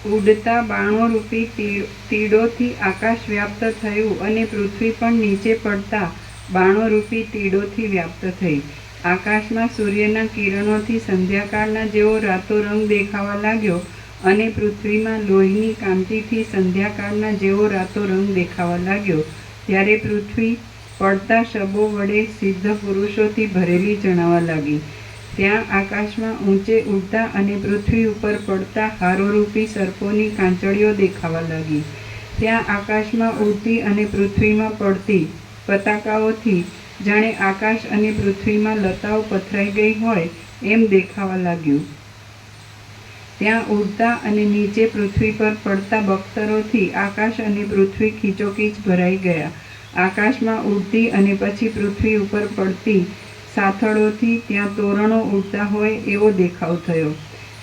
ઉડતા બાણોરૂપી તીડોથી આકાશ વ્યાપ્ત થયું અને પૃથ્વી પણ નીચે પડતા બાણોરૂપી તીડોથી વ્યાપ્ત થઈ. આકાશમાં સૂર્યના કિરણોથી સંધ્યાકાળના જેવો રાતો રંગ દેખાવા લાગ્યો અને પૃથ્વીમાં લોહીની કાંતિથી સંધ્યાકાળના જેવો રાતો રંગ દેખાવા લાગ્યો. ત્યારે પૃથ્વી પડતા શબો વડે સિદ્ધ પુરુષોથી ભરેલી જણાવા લાગી. ત્યાં આકાશમાં ઊંચે ઉડતા અને પૃથ્વી ઉપર પડતા હારોરૂપી સર્પોની કાંચળીઓ દેખાવા લાગી. ત્યાં આકાશમાં ઉડતી અને પૃથ્વીમાં પડતી પતાકાઓથી જાણે આકાશ અને પૃથ્વીમાં લતાઓ પથરાઈ ગઈ હોય એમ દેખાવા લાગ્યું. ત્યાં ઉડતા અને નીચે પૃથ્વી પર પડતા બખ્તરોથી આકાશ અને પૃથ્વી ખીચોખીચ ભરાઈ ગયા. આકાશમાં ઉડતી અને પછી પૃથ્વી ઉપર પડતી સાથળોથી ત્યાં તોરણો ઉડતા હોય એવો દેખાવ થયો.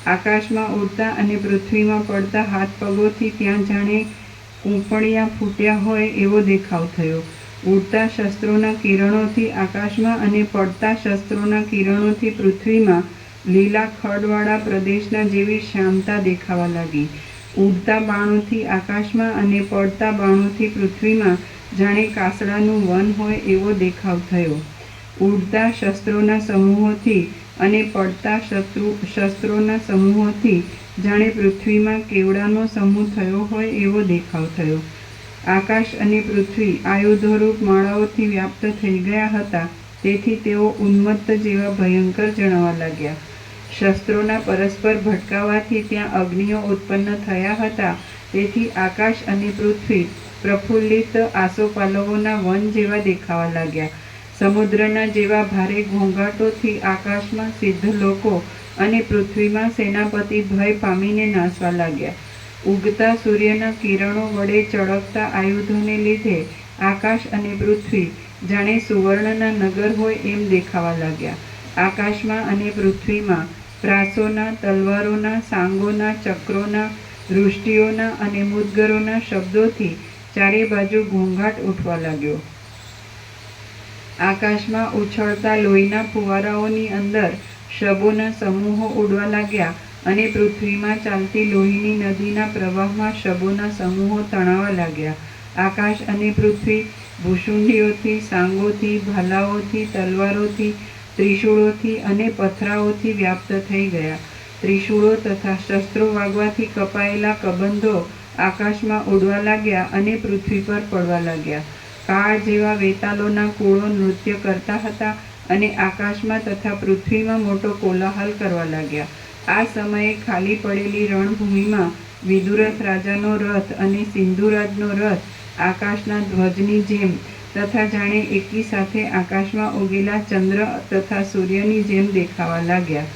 આકાશમાં ઉડતા અને પૃથ્વીમાં પડતા હાથ પગોથી ત્યાં જાણે કૂંપણિયા ફૂટ્યા હોય એવો દેખાવ થયો. ઉડતા શસ્ત્રોના કિરણોથી આકાશમાં અને પડતા શસ્ત્રોના કિરણોથી પૃથ્વીમાં લીલા ખડવાળા પ્રદેશના જેવી શ્યામતા દેખાવા લાગી. ઉડતા બાણોથી આકાશમાં અને પડતા બાણોથી પૃથ્વીમાં જાણે કાસડાનું વન હોય એવો દેખાવ થયો. ઉડતા શસ્ત્રોના સમૂહોથી અને પડતા શસ્ત્રોના સમૂહોથી જાણે પૃથ્વીમાં કેવડાનો સમૂહ થયો હોય એવો દેખાવ થયો. આકાશ અને પૃથ્વી આયુધોરૂપ માળાઓથી વ્યાપ્ત થઈ ગયા હતા, તેથી તેઓ ઉન્મત્ત જેવા ભયંકર જણાવા લાગ્યા. શસ્ત્રોના પરસ્પર ભટકાવાથી ત્યાં અગ્નિઓ ઉત્પન્ન થયા હતા, તેથી આકાશ અને પૃથ્વી પ્રફુલ્લિત આસોપાલવોના વન જેવા દેખાવા લાગ્યા. સમુદ્રના જેવા ભારે ઘોંઘાટોથી આકાશમાં સિદ્ધ લોકો અને પૃથ્વીમાં સેનાપતિ ભય પામીને નાસવા લાગ્યા. ઉગતા સૂર્યના કિરણો વડે ચળકતા આયુધોને લીધે આકાશ અને પૃથ્વી જાણે સુવર્ણના નગર હોય એમ દેખાવા લાગ્યા. આકાશમાં અને પૃથ્વીમાં પ્રાસોના, તલવારોના, સાંગોના, ચક્રોના, વૃષ્ટિઓના અને મુદ્ગરોના શબ્દોથી ચારે બાજુ ઘોંઘાટ ઉઠવા લાગ્યો. આકાશમાં ઉછળતા લોહીના ફુવારાઓની અંદર શબોના સમૂહો ઉડવા લાગ્યા અને પૃથ્વીમાં ચાલતી લોહીની નદીના પ્રવાહમાં શબોના સમૂહો તણાવા લાગ્યા. આકાશ અને પૃથ્વી ભૂષુંડીઓથી, સાંગોથી, ભાલાઓથી, તલવારોથી, ત્રિશૂળોથી અને પથરાઓથી વ્યાપ્ત થઈ ગયા. ત્રિશૂળો તથા શસ્ત્રો વાગવાથી કપાયેલા કબંધો આકાશમાં ઉડવા લાગ્યા અને પૃથ્વી પર પડવા લાગ્યા. કાળ જેવા વેતાલોના કુળો નૃત્ય કરતા હતા અને આકાશમાં તથા પૃથ્વીમાં મોટો કોલાહલ કરવા લાગ્યા. આ સમયે ખાલી પડેલી રણભૂમિમાં વિદુરથ રાજાનો રથ અને સિંધુરાજનો રથ આકાશના ધ્વજની જેમ તથા જાણે એકી સાથે આકાશમાં ઉગેલા ચંદ્ર તથા સૂર્યની જેમ દેખાવા લાગ્યા.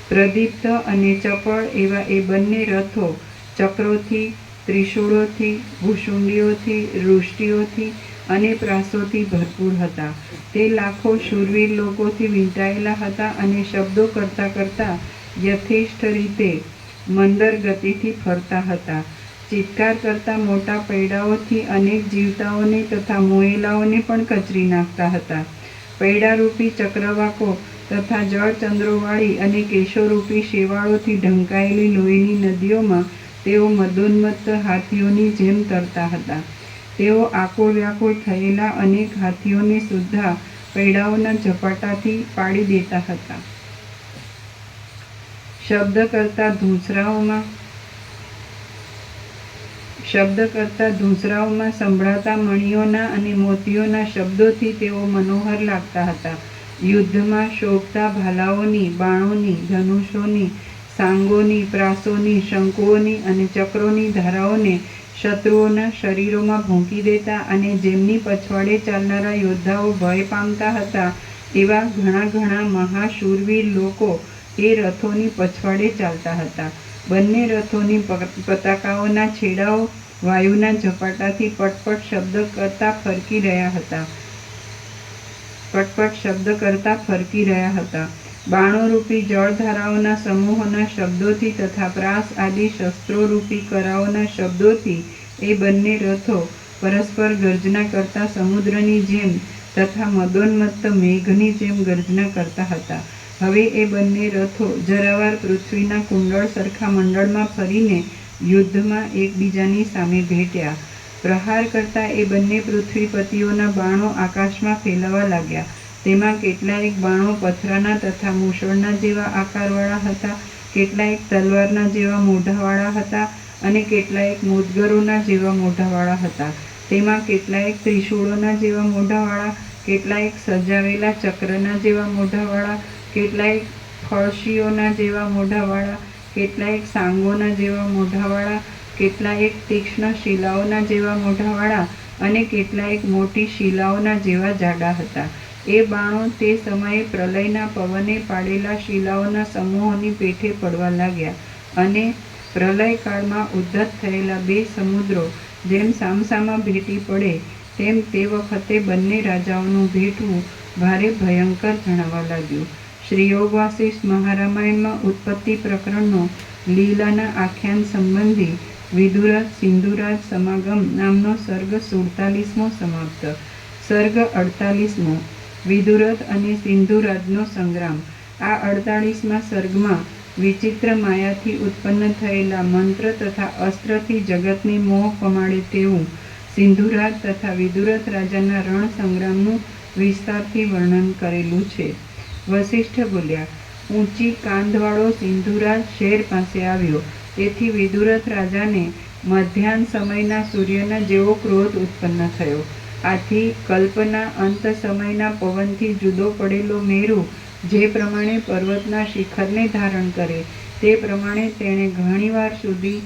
પ્રદીપ્ત અને ચપળ એવા એ બંને રથો ચક્રોથી, ત્રિશૂળોથી, ભૂષુંડીઓથી, વૃષ્ટિઓથી અને પ્રાસોથી ભરપૂર હતા. તે લાખો શૂરવીર લોકોથી વીંટાયેલા હતા અને શબ્દો કરતા કરતા યથેષ્ટ રીતે મંદર ગતિથી ફરતા હતા. ચિત્કાર કરતા મોટા પૈડાઓથી અનેક જીવતાઓને તથા મોયેલાઓને પણ કચરી નાખતા હતા. પૈડારૂપી ચક્રવાકો તથા જળચંદ્રોવાળી અને કેશોરૂપી શેવાળોથી ઢંકાયેલી લોહીની નદીઓમાં તેઓ મદોન્મત્ત હાથીઓની જેમ તરતા હતા. તેઓ આકુળ વ્યાકુળ થયેલા અનેક હાથીઓને સુદ્ધા પૈડાઓના ઝપાટાથી પાડી દેતા હતા. શબ્દ કરતા ધૂંસરાઓમાં સંભળાતા મણીઓના અને મોતીઓના શબ્દોથી તેઓ મનોહર લાગતા હતા. યુદ્ધમાં શોભતા ભાલાઓની, બાણોની, ધનુષોની, સાંગોની, પ્રાસોની, શંકુઓની અને ચક્રોની ધારાઓને શત્રુઓના શરીરોમાં ભૂંકી દેતા અને જેમની પછવાડે ચાલનારા યોદ્ધાઓ ભય પામતા હતા એવા ઘણા ઘણા મહાશૂરવીર લોકો એ રથોની પછવાડે ચાલતા હતા. બંને રથોની પતાકાઓના છેડાઓ વાયુના ઝપાટાથી પટપટ શબ્દ કરતા ફરકી રહ્યા હતા. બાણોરૂપી જળધારાઓના સમૂહોના શબ્દોથી તથા પ્રાસ આદિ શસ્ત્રોરૂપી કરાઓના શબ્દોથી એ બંને રથો પરસ્પર ગર્જના કરતા સમુદ્રની જેમ તથા મદોન્મત્ત મેઘની જેમ ગર્જના કરતા હતા. હવે એ બંને રથો જરાવાર પૃથ્વીના કુંડળ સરખા મંડળમાં ફરીને યુદ્ધમાં એકબીજાની સામે ભેટ્યા. પ્રહાર કરતા એ બંને પૃથ્વીપતિઓના બાણો આકાશમાં ફેલાવા લાગ્યા. તેમાં કેટલાયક બાણો પથરાના તથા મૂષળના જેવા આકારવાળા હતા, કેટલાયક તલવારના જેવા મોઢાવાળા હતા અને કેટલાયક મુદગરોના જેવા મોઢાવાળા હતા. તેમાં કેટલાયક ત્રિશૂળોના જેવા મોઢાવાળા, કેટલાયક સજાવેલા ચક્રના જેવા મોઢાવાળા, કેટલાયક ફળશીઓના જેવા મોઢાવાળા, કેટલાયક સાંગોના જેવા મોઢાવાળા, કેટલાયક તીક્ષ્ણ શિલાઓના જેવા મોઢાવાળા અને કેટલાયક મોટી શિલાઓના જેવા જાડા હતા. એ બાણો તે સમયે પ્રલયના પવને પાડેલા શિલાઓના સમૂહોની પેઠે પડવા લાગ્યા અને પ્રલયકાળમાં ઉદ્ધત થયેલા બે સમુદ્રો જેમ સામસામા ભેટી પડે તેમ તે વખતે બંને રાજાઓનું ભેટવું ભારે ભયંકર જણાવા લાગ્યું. શ્રી યોગ વાસિષ્ઠ મહારામાયણમાં ઉત્પત્તિ પ્રકરણનો લીલાના આખ્યાન સંબંધી વિદુરથ સિંધુરાજ સમાગમ નામનો સર્ગ 47મો સમાપ્ત. સર્ગ 48મો વિદુરથ અને સિંધુરાજનો સંગ્રામ. આ 48મા સર્ગમાં વિચિત્ર માયાથી ઉત્પન્ન થયેલા મંત્ર તથા અસ્ત્રથી જગતને મોહ પમાડે તેવું સિંધુરાજ તથા વિદુરથ રાજાના રણ સંગ્રામનું વિસ્તારથી વર્ણન કરેલું છે. વસિષ્ઠ બોલ્યા, ઊંચી કાંધવાળો સિંધુરાજ શેર પાસે આવ્યો. તેથી વિદુરથ રાજાને મધ્યાહ્ન સમયના સૂર્યના જેવો ક્રોધ ઉત્પન્ન થયો. આથી કલ્પના અંત સમયના પવનથી જુદો પડેલો મેરુ જે પ્રમાણે પર્વતના શિખરને ધારણ કરે તે પ્રમાણે તેણે ઘણીવાર સુધી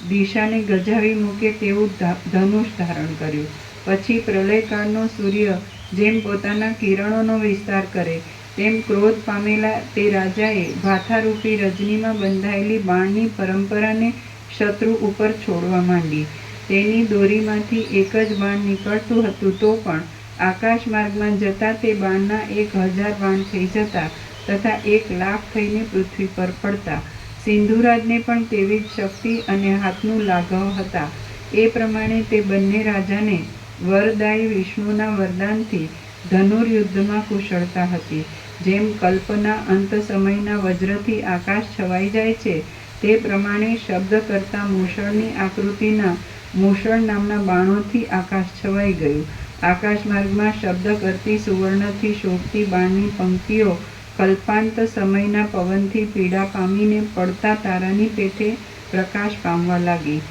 દિશાને ગજાવી મૂકે તેવું ધનુષ ધારણ કર્યું. પછી પ્રલયકાળનો સૂર્ય જેમ પોતાના કિરણોનો વિસ્તાર કરે તેમ ક્રોધ પામેલા તે રાજાએ ભાથારૂપી રજનીમાં બંધાયેલી બાણની પરંપરાને શત્રુ ઉપર છોડવા માંડી. તેની દોરીમાંથી એક જ બાણ નીકળતું હતું તો પણ આકાશ માર્ગમાં જતાં તે બાણના 1000 બાણ થઈ જતા તથા 1,00,000 થઈને પૃથ્વી પર પડતા. સિંધુરાજને પણ તેવી જ શક્તિ અને હાથનું લાઘવ હતા. એ પ્રમાણે તે બંને રાજાને વરદાયી વિષ્ણુના વરદાનથી ધનુર્યુદ્ધમાં કુશળતા હતી. જેમ કલ્પના અંત સમયના વજ્રથી આકાશ છવાઈ જાય છે તે પ્રમાણે શબ્દ કરતા મૂષળની આકૃતિના મૂષળ નામના બાણોથી આકાશ છવાઈ ગયું. આકાશ માર્ગમાં શબ્દ કરતી સુવર્ણથી શોભતી બાણની પંક્તિઓ કલ્પાંત સમયના પવનથી પીડા પામીને પડતા તારાની પેઠે પ્રકાશ પામવા લાગી.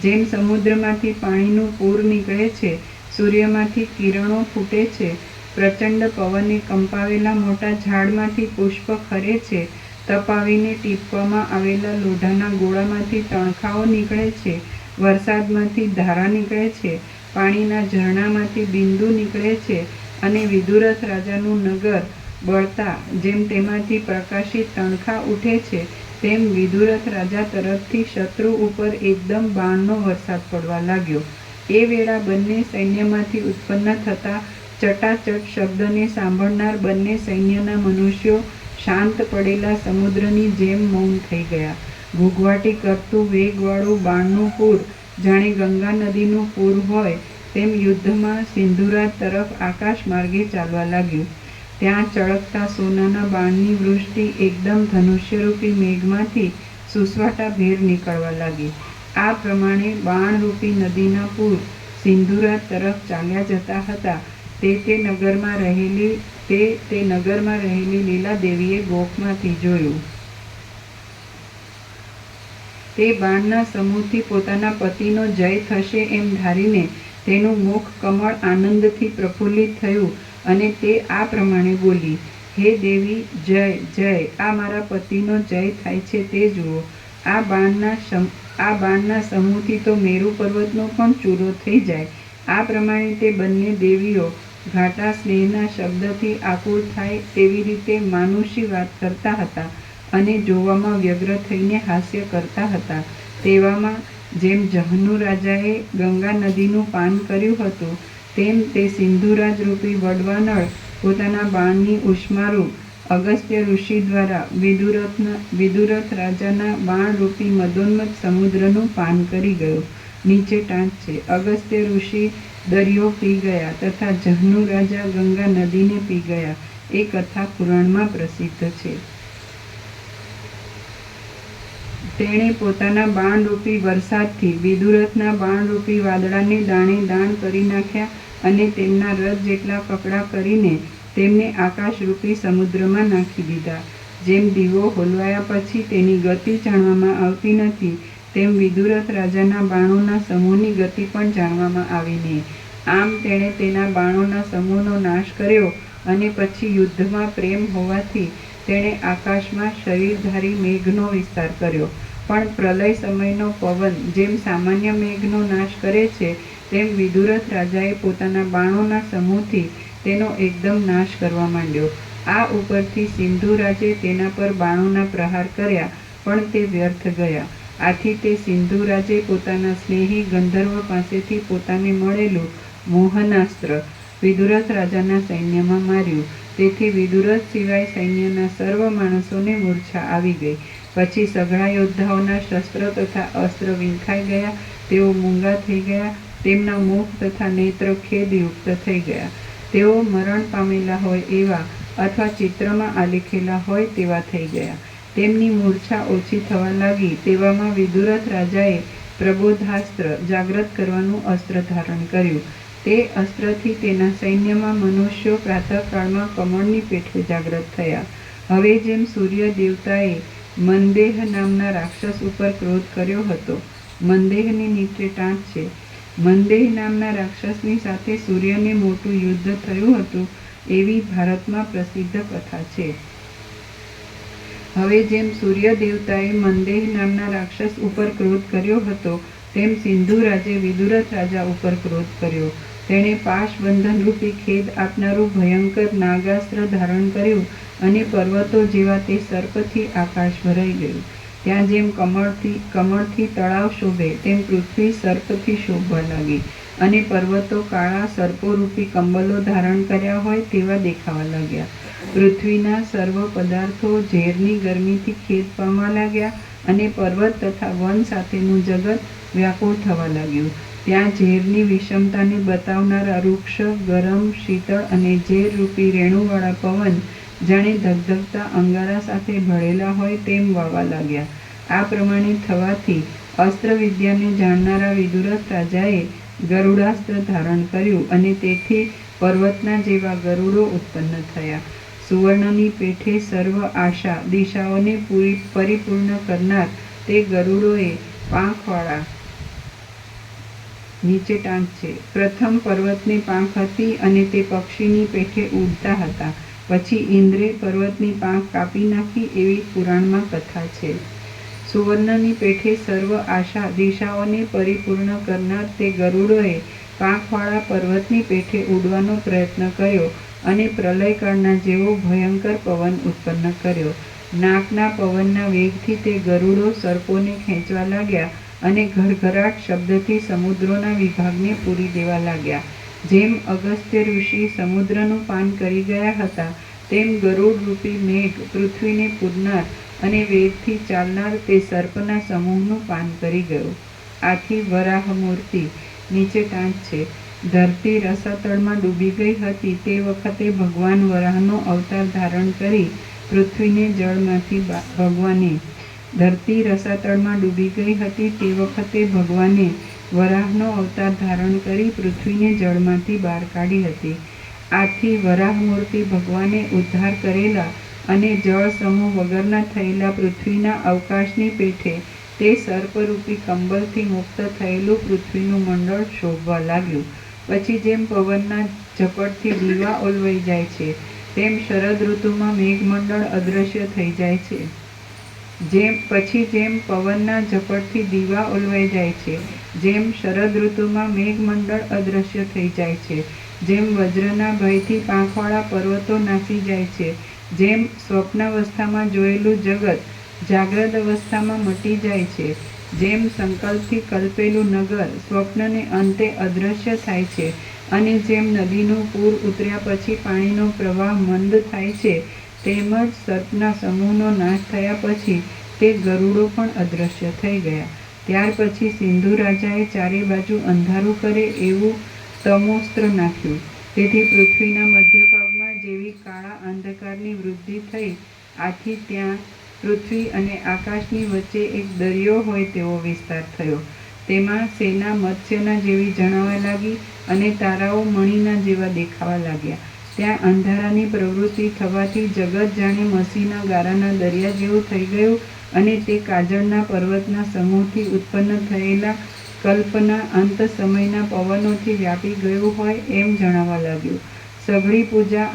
જેમ સમુદ્રમાંથી પાણીનું પૂર નીકળે છે, સૂર્યમાંથી કિરણો ફૂટે છે, પ્રચંડ પવને કંપાવેલા મોટા ઝાડમાંથી પુષ્પ ખરે છે, તપાવીને ટીપવામાં આવેલા લોઢાના ગોળામાંથી તણખાઓ નીકળે છે, વરસાદમાંથી ધારા નીકળે છે, પાણીના ઝરણામાંથી બિંદુ નીકળે છે અને વિદુરથ રાજાનું નગર બળતા જેમ તેમાંથી પ્રકાશિત તણખા ઉઠે છે તેમ વિદુરથ રાજા તરફથી શત્રુ ઉપર એકદમ બાણનો વરસાદ પડવા લાગ્યો. એ વેળા બંને સૈન્યમાંથી ઉત્પન્ન થતા ચટાચટ શબ્દને સાંભળનાર બંને સૈન્યના મનુષ્યો શાંત પડેલા સમુદ્રની જેમ મૌન થઈ ગયા. ઘૂઘવાટી કરતું વેગવાળું બાણનું પૂર જાણે ગંગા નદીનું પૂર હોય તેમ યુદ્ધમાં સિંધુરાજ તરફ આકાશ માર્ગે ચાલવા લાગ્યું. ત્યાં ચળકતા સોનાના બાણની વૃષ્ટિ એકદમ ધનુષ્યરૂપી મેઘમાંથી સુસવાટા ભેર નીકળવા લાગી. આ પ્રમાણે બાણરૂપી નદીના પૂર સિંધુરાજ તરફ ચાલ્યા જતા હતા. તે નગરમાં રહેલી લીલાદેવીએ ગોખમાંથી જોયું. તે બાણના સમૂહથી પોતાના પતિનો જય થશે એમ ધારીને તેનું મુખ કમળ આનંદથી પ્રફુલ્લિત થયું અને તે આ પ્રમાણે બોલી, હે દેવી, જય જય! આ મારા પતિનો જય થાય છે તે જુઓ. આ બાણના સમૂહથી તો મેરુ પર્વતનો પણ ચૂરો થઈ જાય. આ પ્રમાણે તે બંને દેવીઓ ઘાટા સ્નેહના શબ્દથી આકુળ થાય તેવી રીતે માનુષી વાત કરતા હતા અને જોવામાં વ્યગ્ર થઈને હાસ્ય કરતા હતા. તેવામાં જેમ જહનુ રાજાએ ગંગા નદીનું પાન કર્યું હતું તેમ તે સિંધુરાજ રૂપી વડવાનળ પોતાના બાણની ઉષ્મારૂપ અગસ્ત્ય ઋષિ દ્વારા વિદુરથ રાજાના બાણરૂપી મદોન્મત્ત સમુદ્રનું પાન કરી ગયો. નીચે ટાંચ છે. અગસ્ત્ય ઋષિ દરિયો પી ગયા તથા જહ્નુ રાજા ગંગા નદીને પી ગયા. એ કથા પુરાણમાં પ્રસિદ્ધ છે. તેણે પોતાના બાણરૂપી વરસાદથી વિદુરથના બાણરૂપી વાદળાને દાણે દાણ કરી નાખ્યા અને તેમના રથ જેટલા કકડા કરીને તેમને આકાશરૂપી સમુદ્રમાં નાખી દીધા. જેમ દીવો હોલવાયા પછી તેની ગતિ જાણવામાં આવતી નથી, તેમ વિદુરથ રાજાના બાણોના સમૂહની ગતિ પણ જાણવામાં આવી નહીં. આમ તેણે તેના બાણોના સમૂહનો નાશ કર્યો અને પછી યુદ્ધમાં પ્રેમ હોવાથી તેણે આકાશમાં શરીરધારી મેઘનો વિસ્તાર કર્યો. પણ પ્રલય સમયનો પવન જેમ સામાન્ય મેઘનો નાશ કરે છે, તેમ વિદુરથ રાજાએ પોતાના બાણોના સમૂહથી તેનો એકદમ નાશ કરવા માંડ્યો. આ ઉપરથી સિંધુ રાજે તેના પર બાણોના પ્રહાર કર્યા, પણ તે વ્યર્થ ગયા. આથી તે સિંધુ રાજે પોતાના સ્નેહી ગંધર્વ પાસેથી પોતાને મળેલું મોહનાસ્ત્ર વિદુરથ રાજાના સૈન્યમાં માર્યું. તેથી વિદુરથ સિવાય સૈન્યના સર્વ માણસોને મૂર્છા આવી ગઈ. પછી સઘળા યોદ્ધાઓના શસ્ત્ર તથા અસ્ત્ર વિંખાઈ ગયા. તેઓ મૂંગા થઈ ગયા. તેમના મુખ તથા નેત્ર ખેદયુક્ત થઈ ગયા. તેઓ મરણ પામેલા હોય એવા અથવા ચિત્રમાં આલેખેલા હોય તેવા થઈ ગયા. તેમની મૂર્છા ઓછી થવા લાગી. તેવામાં વિદુરથ રાજાએ પ્રબોધાસ્ત્ર જાગ્રત કરવાનું અસ્ત્ર ધારણ કર્યું. તે અસ્ત્રથી તેના સૈન્યમાં મનુષ્યો પ્રાતઃકાળમાં કમળની પેઠે જાગ્રત થયા. હવે જેમ સૂર્ય દેવતાએ મંદેહ નામના રાક્ષસ ઉપર ક્રોધ કર્યો હતો. મંદેહની નીચે ટાંચ છે. મંદેહ નામના રાક્ષસની સાથે સૂર્યને મોટું યુદ્ધ થયું હતું, એવી ભારતમાં પ્રસિદ્ધ કથા છે. હવે જેમ સૂર્ય દેવતાએ મંદેહ નામના રાક્ષસ ઉપર ક્રોધ કર્યો હતો, તેમ સિંધુ રાજે વિદુરથ રાજા ઉપર ક્રોધ કર્યો. તેણે પાશબંધન રૂપી ખેદ આપનારું ભયંકર નાગાસ્ત્ર ધારણ કર્યું અને પર્વતો જેવા તે સર્પથી આકાશ ભરાઈ ગયું. ત્યાં જેમ કમળથી તળાવ શોભે, તેમ પૃથ્વી સર્પથી શોભવા લાગી અને પર્વતો કાળા સર્પોરૂપી કંબલો ધારણ કર્યા હોય તેવા દેખાવા લાગ્યા. પૃથ્વીના સર્વ પદાર્થો ઝેરની ગરમીથી ખેદ પામવા લાગ્યા અને પર્વત તથા વન સાથેનું જગત વ્યાકુળ થવા લાગ્યું. ત્યાં ઝેરની વિષમતાને બતાવનારા વૃક્ષ, ગરમ, શીતળ અને ઝેરરૂપી રેણુવાળા પવન જાણે ધગધગતા અંગારા સાથે ભળેલા હોય તેમ વાવા લાગ્યા. આ પ્રમાણે થવાથી અસ્ત્રવિદ્યાને જાણનારા વિદુરથ રાજાએ ગરુડાસ્ત્ર ધારણ કર્યું અને તેથી પર્વતના જેવા ગરુડો ઉત્પન્ન થયા. સુવર્ણની પેઠે સર્વ આશા દિશાઓને પરિપૂર્ણ કરનાર તે ગરુડોએ પાંખવાળા નીચે ટાંચ છે. પ્રથમ પર્વતને પાંખ હતી અને તે પક્ષીની પેઠે ઉડતા હતા. પછી ઇન્દ્રે પર્વતની પાંખ કાપી નાખી, એવી પુરાણમાં કથા છે. સુવર્ણની પેઠે સર્વ આશા દિશાઓને પરિપૂર્ણ કરનાર તે ગરુડોએ પાંખવાળા પર્વતની પેઠે ઉડવાનો પ્રયત્ન કર્યો અને પ્રલયકાળના જેવો ભયંકર પવન ઉત્પન્ન કર્યો. નાકના પવનના વેગથી તે ગરુડો સર્પોને ખેંચવા લાગ્યા અને ઘડઘડાટ શબ્દથી સમુદ્રોના વિભાગને પૂરી દેવા લાગ્યા. જેમ અગસ્ત્ય ઋષિ સમુદ્રનું પાન કરી ગયા હતા, તેમ ગરુડરૂપી મેઘ પૃથ્વીને પૂરનાર અને વેગથી ચાલનાર તે સર્પના સમૂહનું પાન કરી ગયો. આથી વરાહ મૂર્તિ નીચે ટાંચ છે. ધરતી રસાતળમાં ડૂબી ગઈ હતી તે વખતે ભગવાન વરાહનો અવતાર ધારણ કરી પૃથ્વીને જળમાંથી ધરતી રસાતળમાં ડૂબી ગઈ હતી તે વખતે ભગવાને વરાહનો અવતાર ધારણ કરી પૃથ્વીને જળમાંથી બહાર કાઢી હતી. આથી વરાહ મૂર્તિ ભગવાને ઉદ્ધાર કરેલા અને જળ સમૂહ વગરના થયેલા પૃથ્વીના અવકાશની પેઠે તે સર્પરૂપી કંબલથી મુક્ત થયેલું પૃથ્વીનું મંડળ શોભવા લાગ્યું. પછી જેમ પવનના ઝપટથી દીવા ઓલવાઈ જાય છે, તેમ શરદ ઋતુમાં મેઘમંડળ અદૃશ્ય થઈ જાય છે. જેમ પવનના ઝપટથી દીવા ઓલવાઈ જાય છે, જેમ શરદ ઋતુમાં મેઘમંડળ અદૃશ્ય થઈ જાય છે, જેમ વજ્રના ભયથી પાંખવાળા પર્વતો નાસી જાય છે, જેમ સ્વપ્નાવસ્થામાં જોયેલું જગત જાગ્રત અવસ્થામાં મટી જાય છે, જેમ સંકલ્પથી કલ્પેલું નગર સ્વપ્નને અંતે અદૃશ્ય થાય છે અને જેમ નદીનું પૂર ઉતર્યા પછી પાણીનો પ્રવાહ મંદ થાય છે, તેમજ સર્પના સમૂહનો નાશ થયા પછી તે ગરુડો પણ અદૃશ્ય થઈ ગયા. ત્યાર પછી સિંધુ રાજાએ ચારે બાજુ અંધારું કરે એવું તમોસ્ત્ર નાખ્યું. તેથી પૃથ્વીના મધ્ય ભાગમાં જેવી કાળા અંધકારની વૃદ્ધિ થઈ, આથી ત્યાં પૃથ્વી અને આકાશની વચ્ચે એક દરિયો હોય તેવો વિસ્તાર થયો. તેમાં સેના મત્સ્યના જેવી જણાવા લાગી અને તારાઓ મણીના જેવા દેખાવા લાગ્યા. ત્યાં અંધારાની પ્રવૃત્તિ થવાથી જગત જાણે મસીના ગારાના દરિયા જેવું થઈ ગયું અને તે કાજળના પર્વતના સમૂહથી ઉત્પન્ન થયેલા કલ્પના અંત સમયના પવનોથી વ્યાપી ગયું હોય એમ જણાવા લાગ્યું. સઘળી પ્રજા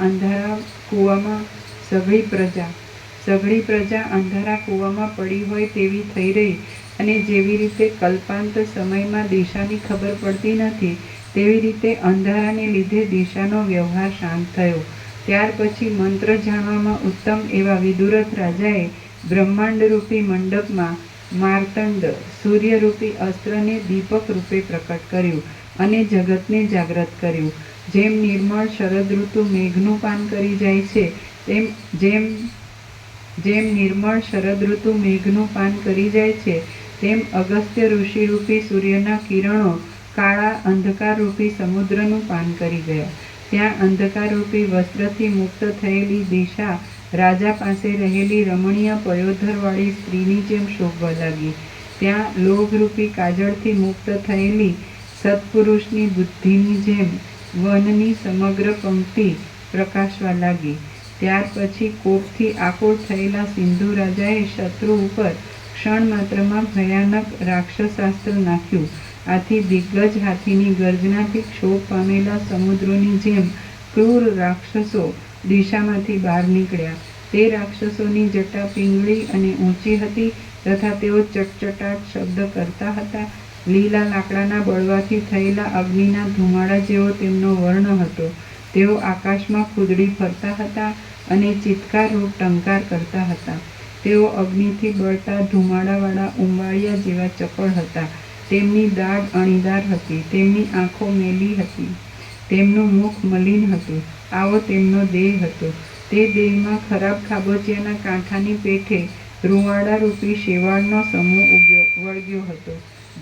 અંધારા કૂવામાં પડી હોય તેવી થઈ રહી અને જેવી રીતે કલ્પાંત સમયમાં દિશાની ખબર પડતી નથી, તેવી રીતે અંધારાને લીધે દિશાનો વ્યવહાર શાંત થયો. ત્યાર પછી મંત્ર જાણવામાં ઉત્તમ એવા વિદુરથ રાજાએ બ્રહ્માંડરૂપી મંડપમાં માર્તંડ સૂર્યરૂપી અસ્ત્રને દીપક રૂપે પ્રકટ કર્યું અને જગતને જાગ્રત કર્યું. જેમ નિર્મળ શરદઋતુ મેઘનું પાન કરી જાય છે, નિર્મળ શરદઋતુ મેઘનું પાન કરી જાય છે, તેમ અગસ્ત્ય ઋષિરૂપી સૂર્યના કિરણો કાળા અંધકારરૂપી સમુદ્રનું પાન કરી ગયા. ત્યાં અંધકારરૂપી વસ્ત્રથી મુક્ત થયેલી દિશા રાજા પાસે રહેલી રમણીય પયોધરવાળી સ્ત્રીની જેમ શોભવા લાગી. ત્યાં લોભરૂપી કાજળથી મુક્ત થયેલી સત્પુરુષની બુદ્ધિની જેમ વનની સમગ્ર પંક્તિ પ્રકાશવા લાગી. ત્યાર પછી કોપથી આકુળ થયેલા સિંધુ રાજાએ શત્રુ ઉપર ક્ષણ માત્રમાં ભયાનક રાક્ષસાસ્ત્ર નાખ્યું. આથી દિગ્ગજ હાથીની ગર્જનાથી ક્ષોભ પામેલા સમુદ્રોની જેમ ક્રૂર રાક્ષસો દિશામાંથી બહાર નીકળ્યા. તે રાક્ષસોની જટા પીંગળી અને ઊંચી હતી તથા તેઓ ચટચટાટ શબ્દ કરતા હતા. લીલા લાકડાના બળવાથી થયેલા અગ્નિના ધુમાડા જેવો તેમનો વર્ણ હતો. તેઓ આકાશમાં ખુદડી ફરતા હતા અને ચિત્કારરૂપ ટંકાર કરતા હતા. તેઓ અગ્નિથી બળતા ધુમાડાવાળા ઉંબાળિયા જેવા ચપળ હતા. તેમની દાઢ અણીદાર હતી, તેમની આંખો મેલી હતી, તેમનું મુખ મલિન હતું. આવો તેમનો દેહ હતો. તે દેહમાં ખરાબ ખાબોચિયાના કાંઠાની પેઠે રૂંવાડારૂપી શેવાળનો સમૂહ વળગ્યો હતો.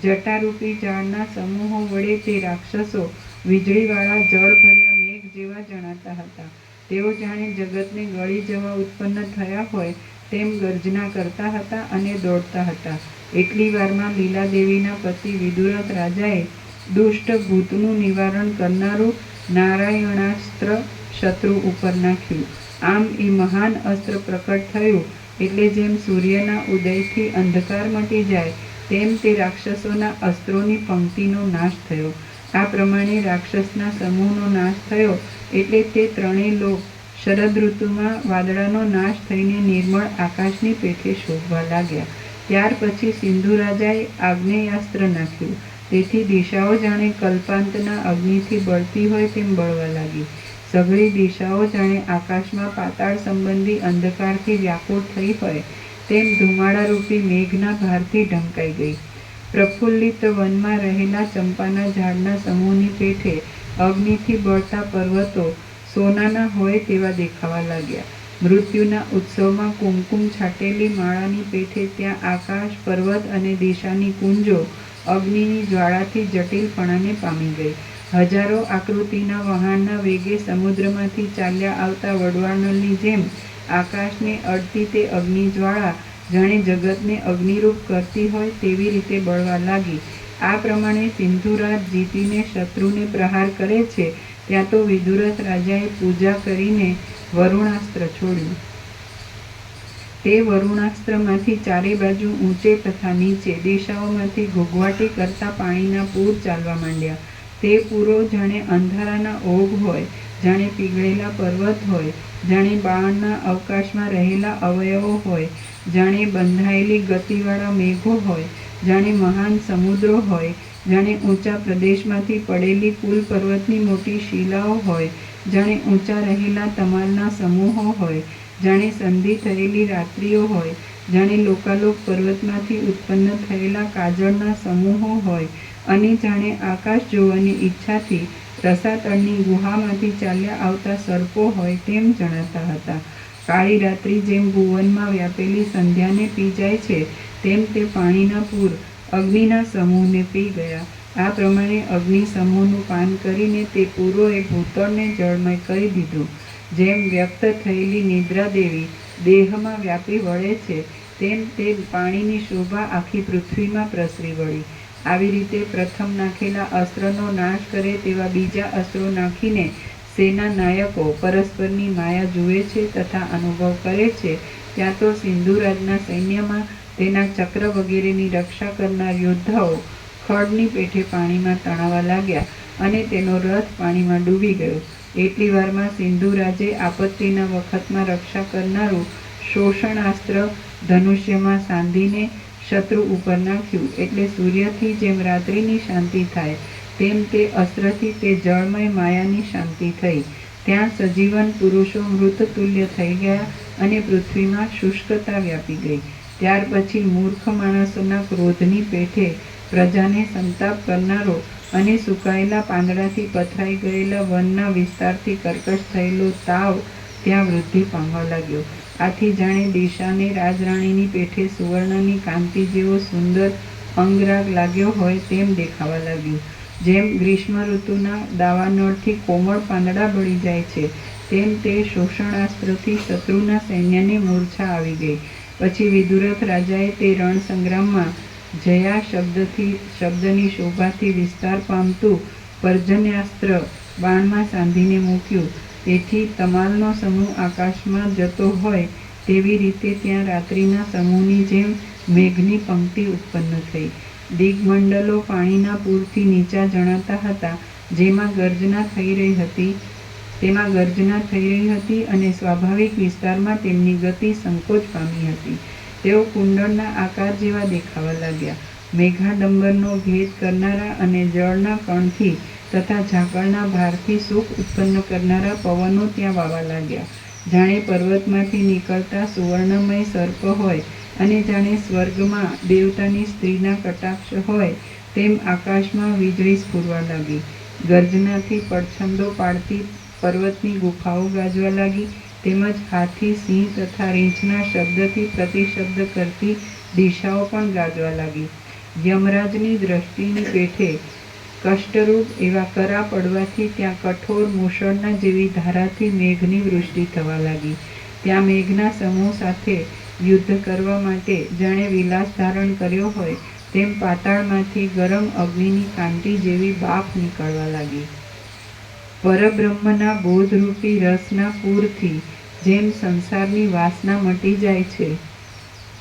જટારૂપી ઝાડના સમૂહો વડે તે રાક્ષસો વીજળીવાળા જળભર્યા મેઘ જેવા જણાતા હતા. તેઓ જાણે જગતને ગળી જવા ઉત્પન્ન થયા હોય તેમ ગર્જના કરતા હતા અને દોડતા હતા. એટલી વારમાં લીલાદેવીના પતિ વિદુરથ રાજાએ દુષ્ટ ભૂતનું નિવારણ કરનારું નારાયણાસ્ત્ર શત્રુ ઉપર નાખ્યું. આમ એ મહાન અસ્ત્ર પ્રકટ થયું એટલે જેમ સૂર્યના ઉદયથી અંધકાર મટી જાય તેમ તે રાક્ષસોના અસ્ત્રોની પંક્તિનો નાશ થયો. આ પ્રમાણે રાક્ષસના સમૂહનો નાશ થયો એટલે તે ત્રણેય લોક શરદઋતુમાં વાદળાનો નાશ થઈને નિર્મળ આકાશની પેઠે શોભવા લાગ્યા. ત્યાર પછી સિંધુ રાજાએ આગ્નેયાસ્ત્ર નાખ્યું. તેથી દિશાઓ જાણે કલ્પાંતના અગ્નિથી બળતી હોય તેમ બળવા લાગી. સઘળી દિશાઓ જાણે આકાશમાં પાતાળ સંબંધી અંધકારથી વ્યાકુળ થઈ હોય તેમ ધુમાડારૂપી મેઘના ભારથી ઢંકાઈ ગઈ. પ્રફુલ્લિત વનમાં રહેલા ચંપાના ઝાડના સમૂહની પેઠે અગ્નિથી બળતા પર્વતો સોનાના હોય તેવા દેખાવા લાગ્યા. મૃત્યુના ઉત્સવમાં કુમકુમ છાટેલી માળાની પેઠે ત્યાં આકાશ, પર્વત અને દિશાની કુંજો અગ્નિની જ્વાળાથી જટિલપણાને પામી ગઈ. હજારો આકૃતિના વહાણના વેગે સમુદ્રમાંથી ચાલ્યા આવતા વડવાનળની જેમ આકાશને અડતી તે અગ્નિજ્વાળા જાણે જગતને અગ્નિરૂપ કરતી હોય તેવી રીતે બળવા લાગી. આ પ્રમાણે સિંધુરાજ જીતીને શત્રુને પ્રહાર કરે છે ત્યાં તો વિદુરથ રાજાએ પૂજા કરીને વરુણાસ્ત્ર છોડ્યું. તે વરુણાસ્ત્રમાંથી ચારે બાજુ ઊંચે તથા નીચે દિશાઓમાંથી ઘૂઘવાટી કરતા પાણીના પૂર ચાલવા માંડ્યા. તે પૂરો જાણે અંધારાના ઓઘ હોય, જાણે પીગળેલા પર્વત હોય, જાણે બાણના અવકાશમાં રહેલા અવયવો હોય, જાણે બંધાયેલી ગતિવાળા મેઘો હોય, જાણે મહાન સમુદ્રો હોય, જાણે ઊંચા પ્રદેશમાંથી પડેલી કુલ પર્વતની મોટી શિલાઓ હોય, જાણે ઊંચા રહેલા તમાલના સમૂહો હોય, જાણે સંધિ થયેલી રાત્રિઓ હોય, જાણે લોકાલોક પર્વતમાંથી ઉત્પન્ન થયેલા કાજળના સમૂહો હોય અને જાણે આકાશ જોવાની ઈચ્છાથી રસાતળની ગુહામાંથી ચાલ્યા આવતા સર્પો હોય તેમ જણાતા હતા. કાળી રાત્રિ જેમ ભુવનમાં વ્યાપેલી સંધ્યાને પી જાય છે, તેમ તે પાણીના પૂર અગ્નિના સમૂહને પી ગયા. આ પ્રમાણે અગ્નિ સમૂહનું પાન કરીને તે પૂરોએ ભૂતળને જળમય કરી દીધું. જેમ વ્યક્ત થયેલી નિદ્રાદેવી દેહમાં વ્યાપી વળે છે, તેમ તે પાણીની શોભા આખી પૃથ્વીમાં પ્રસરી વળી. આવી રીતે પ્રથમ નાખેલા અસ્ત્રનો નાશ કરે તેવા બીજા અસ્ત્રો નાખીને સેના નાયકો પરસ્પરની માયા જુએ છે તથા અનુભવ કરે છે. ત્યાં તો સિંધુરાજના સૈન્યમાં તેના ચક્ર વગેરેની રક્ષા કરનાર યોદ્ધાઓ ખડની પેઠે પાણીમાં તણાવા લાગ્યા અને તેનો રથ પાણીમાં ડૂબી ગયો. એટલી વારમાં સિંધુરાજે આપત્તિના વખતમાં રક્ષા કરનારું શોષણાસ્ત્ર ધનુષ્યમાં સાંધીને શત્રુ ઉપર નાખ્યું. એટલે સૂર્યથી જેમ રાત્રિની શાંતિ થાય, તેમ તે અસ્ત્રથી તે જળમય માયાની શાંતિ થઈ. ત્યાં સજીવન પુરુષો મૃતતુલ્ય થઈ ગયા અને પૃથ્વીમાં શુષ્કતા વ્યાપી ગઈ. ત્યાર પછી મૂર્ખ માણસોના ક્રોધની પેઠે પ્રજાને સંતાપ કરનારો અને સુકાયેલા પાંદડાથી પથરાઈ ગયેલા વનના વિસ્તારથી કર્કશ થયેલો તાવ ત્યાં વૃદ્ધિ પામવા લાગ્યો. આથી જાણે દિશાને રાજરાણીની પેઠે સુવર્ણની કાંતિ જેવો સુંદર અંગરાગ લાગ્યો હોય તેમ દેખાવા લાગ્યું. જેમ ગ્રીષ્મ ઋતુના દાવાનળથી કોમળ પાંદડા બળી જાય છે, તેમ તે શોષણાસ્ત્રથી શત્રુના સૈન્યને મૂર્છા આવી ગઈ. પછી વિદુરથ રાજાએ તે રણ સંગ્રામમાં જયા શબ્દની શોભાથી વિસ્તાર પામતું પર્જન્યાસ્ત્ર બાણમાં સાંધીને મૂક્યું. તેથી તમાલનો સમૂહ આકાશમાં જતો હોય તેવી રીતે ત્યાં રાત્રિના સમૂહની જેમ મેઘની પંક્તિ ઉત્પન્ન થઈ. દિગ્મંડલો પાણીના પૂરથી નીચા જણાતા હતા. જેમાં ગર્જના થઈ રહી હતી અને સ્વાભાવિક વિસ્તારમાં તેમની ગતિ સંકોચ પામી હતી. તેઓ કુંડળના આકાર જેવા દેખાવા લાગ્યા. મેઘાડંબરનો ભેદ કરનારા અને જળના કણથી તથા ઝાકળના ભારથી સુખ ઉત્પન્ન કરનારા પવનો ત્યાં વાવા લાગ્યા. જાણે પર્વતમાંથી નીકળતા સુવર્ણમય સર્પ હોય અને જાણે સ્વર્ગમાં દેવતાની સ્ત્રીના કટાક્ષ હોય તેમ આકાશમાં વીજળી સ્ફુરવા લાગી. ગર્જનાથી પડછંદો પાડતી પર્વતની ગુફાઓ ગાજવા લાગી. તેમજ હાથી, સિંહ તથા રીંછના શબ્દથી પ્રતિશબ્દ કરતી દિશાઓ પણ ગાજવા લાગી. યમરાજની દ્રષ્ટિની પેઠે કષ્ટરૂપ એવા કરા પડવાથી ત્યાં કઠોર મૂષળના જેવી ધારાથી મેઘની વૃષ્ટિ થવા લાગી. ત્યાં મેઘના સમૂહ સાથે યુદ્ધ કરવા માટે જાણે વિલાસ ધારણ કર્યો હોય તેમ પાતાળમાંથી ગરમ અગ્નિની કાંતિ જેવી બાફ નીકળવા લાગી. પરબ્રહ્મના બોધરૂપી રસના પૂરથી જેમ સંસારની વાસના મટી જાય છે,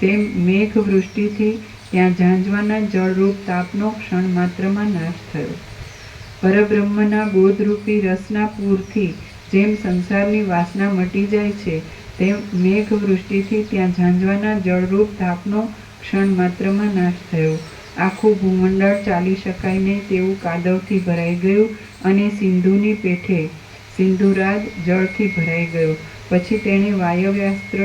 તેમ મેઘ વૃષ્ટિથી ત્યાં ઝાંઝવાના જળરૂપ તાપનો ક્ષણ માત્રમાં નાશ થયો. પરબ્રહ્મના બોધરૂપી રસના પૂરથી જેમ સંસારની વાસના મટી જાય છે, તેમ મેઘ વૃષ્ટિથી ત્યાં ઝાંઝવાના જળરૂપ તાપનો ક્ષણ માત્રમાં નાશ થયો. આખું ભૂમંડળ ચાલી શકાય નહીં તેવું કાદવથી ભરાઈ ગયું અને સિંધુની પેઠે સિંધુરાજ જળથી ભરાઈ ગયો. પછી તેણે વાયવ્યાસ્ત્ર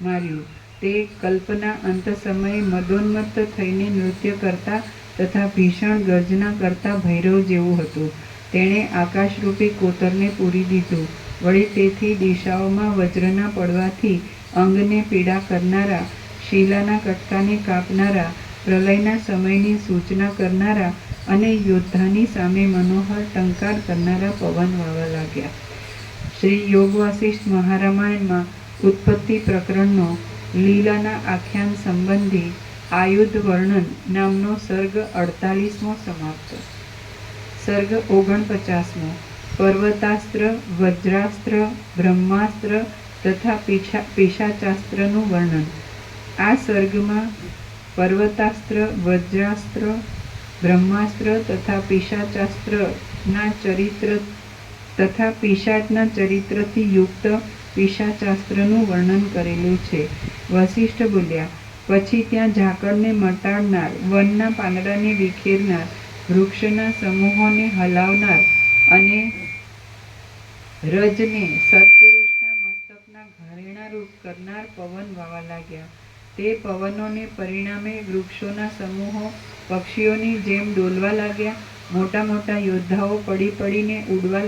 માર્યું. તે કલ્પના અંત સમયે મદોન્મત્ત થઈને નૃત્ય કરતા તથા ભીષણ ગર્જના કરતા ભૈરવ જેવું હતું. તેણે આકાશરૂપી કોતરને પૂરી દીધું. વળી તેથી દિશાઓમાં વજ્રના પડવાથી અંગને પીડા કરનારા, શીલાના કટકાને કાપનારા, પ્રલયના સમયની સૂચના કરનારા અને યોદ્ધાની સામે મનોહર ટંકાર કરનારા પવન વાવા લાગ્યા. શ્રી યોગ વાસિષ્ઠ મહારામાયણમાં ઉત્પત્તિ પ્રકરણનો લીલાના આખ્યાન સંબંધી આયુધ વર્ણન નામનો સર્ગ 48મો સમાપ્ત. સર્ગ 49મો. પર્વતાસ્ત્ર, વજ્રાસ્ત્ર, બ્રહ્માસ્ત્ર તથા પિશાચાસ્ત્રનું વર્ણન. આ સર્ગમાં પર્વતાસ્ત્ર, વજ્રાસ્ત્ર, બ્રહ્માસ્ત્ર તથા પિશાચાસ્ત્રના ચરિત્ર તથા પિશાચના ચરિત્રથી યુક્ત પિશાચાસ્ત્રનું વર્ણન કરેલું છે. વસિષ્ઠ બોલ્યા, પછી ત્યાં ઝાકળને મટાડનાર, વનના પાંદડાને વિખેરનાર, વૃક્ષના સમૂહોને હલાવનાર અને રજને સત્પુરુષના મસ્તકના ઘરેણારૂપ કરનાર પવન વાવા લાગ્યા. તે પવનોને પરિણામે વૃક્ષોના સમૂહો પક્ષીઓની જેમ ડોલવા લાગ્યા. મોટા મોટા યોદ્ધાઓ પડી પડીને ઉઠવા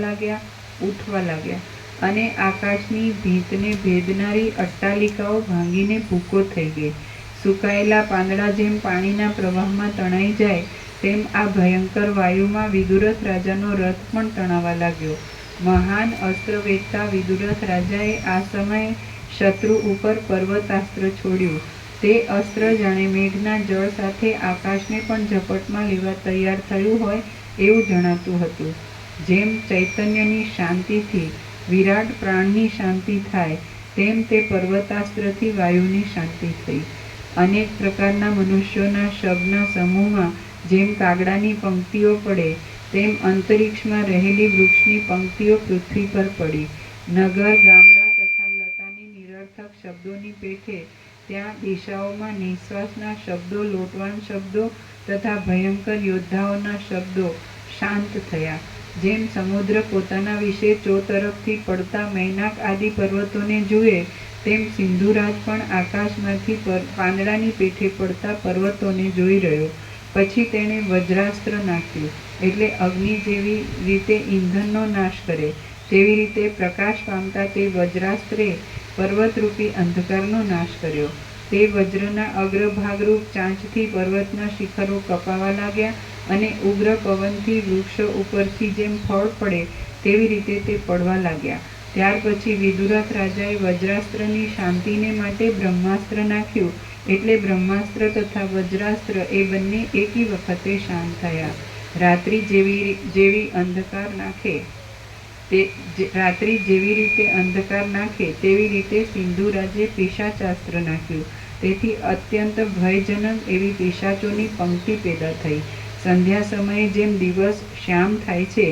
લાગ્યા અને આકાશની ભીતને ભેદનારી અટ્ટાલિકાઓ ભાંગીને ભૂકો થઈ ગઈ. સુકાયેલા પાંદડા જેમ પાણીના પ્રવાહમાં તણાઈ જાય તેમ આ ભયંકર વાયુમાં વિદુરથ રાજાનો રથ પણ તણાવા લાગ્યો. મહાન અસ્ત્રવેત્તા વિદુરથ રાજાએ આ સમયે શત્રુ ઉપર પર્વતાસ્ત્ર છોડ્યું. તે અસ્ત્ર જાણે મેઘના જળ સાથે આકાશને પણ ઝપટમાં લેવા તૈયાર થયું હોય એવું જણાતું હતું. જેમ ચૈતન્યની શાંતિથી વિરાટ પ્રાણની શાંતિ થાય તેમ તે પર્વતાસ્ત્રથી વાયુની શાંતિ થઈ. અનેક પ્રકારના મનુષ્યોના શબના સમૂહમાં જેમ કાગડાની પંક્તિઓ પડે તેમ અંતરિક્ષમાં રહેલી વૃક્ષની પંક્તિઓ પૃથ્વી પર પડી. નગર, ગામડા તથા લતાની નિરર્થક શબ્દોની પેઠે ત્યાં દિશાઓમાં નિશ્વાસના શબ્દો, લોટવાન શબ્દો તથા ભયંકર યોદ્ધાઓના શબ્દો શાંત થયા. જેમ સમુદ્ર પોતાના વિશે ચોતરફથી પડતા મૈનાક આદિ પર્વતોને જુએ તેમ સિંધુરાજ પણ આકાશમાંથી પાંદડાની પેઠે પડતા પર્વતોને જોઈ રહ્યો. પછી તેણે વજ્રાસ્ત્ર નાખ્યું, એટલે અગ્નિ જેવી રીતે ઈંધણનો નાશ કરે તેવી રીતે પ્રકાશ પામતા તે વજ્રાસ્ત્રે પર્વતરૂપી અંધકારનો નાશ કર્યો. તે વજ્રના અગ્રભાગરૂપ ચાંચથી પર્વતના શિખરો કપાવા લાગ્યા અને ઉગ્ર પવનથી વૃક્ષો ઉપરથી જેમ ફળ પડે તેવી રીતે તે પડવા લાગ્યા. ત્યાર પછી વિદુરથ રાજાએ વજ્રાસ્ત્રની શાંતિને માટે બ્રહ્માસ્ત્ર નાખ્યું, એટલે બ્રહ્માસ્ત્ર તથા વજ્રાસ્ત્ર એ બંને એકી વખતે શાંત થયા. રાત્રિ જેવી અંધકાર નાખે તેવી રીતે સિંધુરાજે પિશાચાસ્ત્ર નાખ્યું. તેથી અત્યંત ભયજનક એવી પિશાચોની પંક્તિ પેદા થઈ. સંધ્યા સમયે જેમ દિવસ શ્યામ થાય છે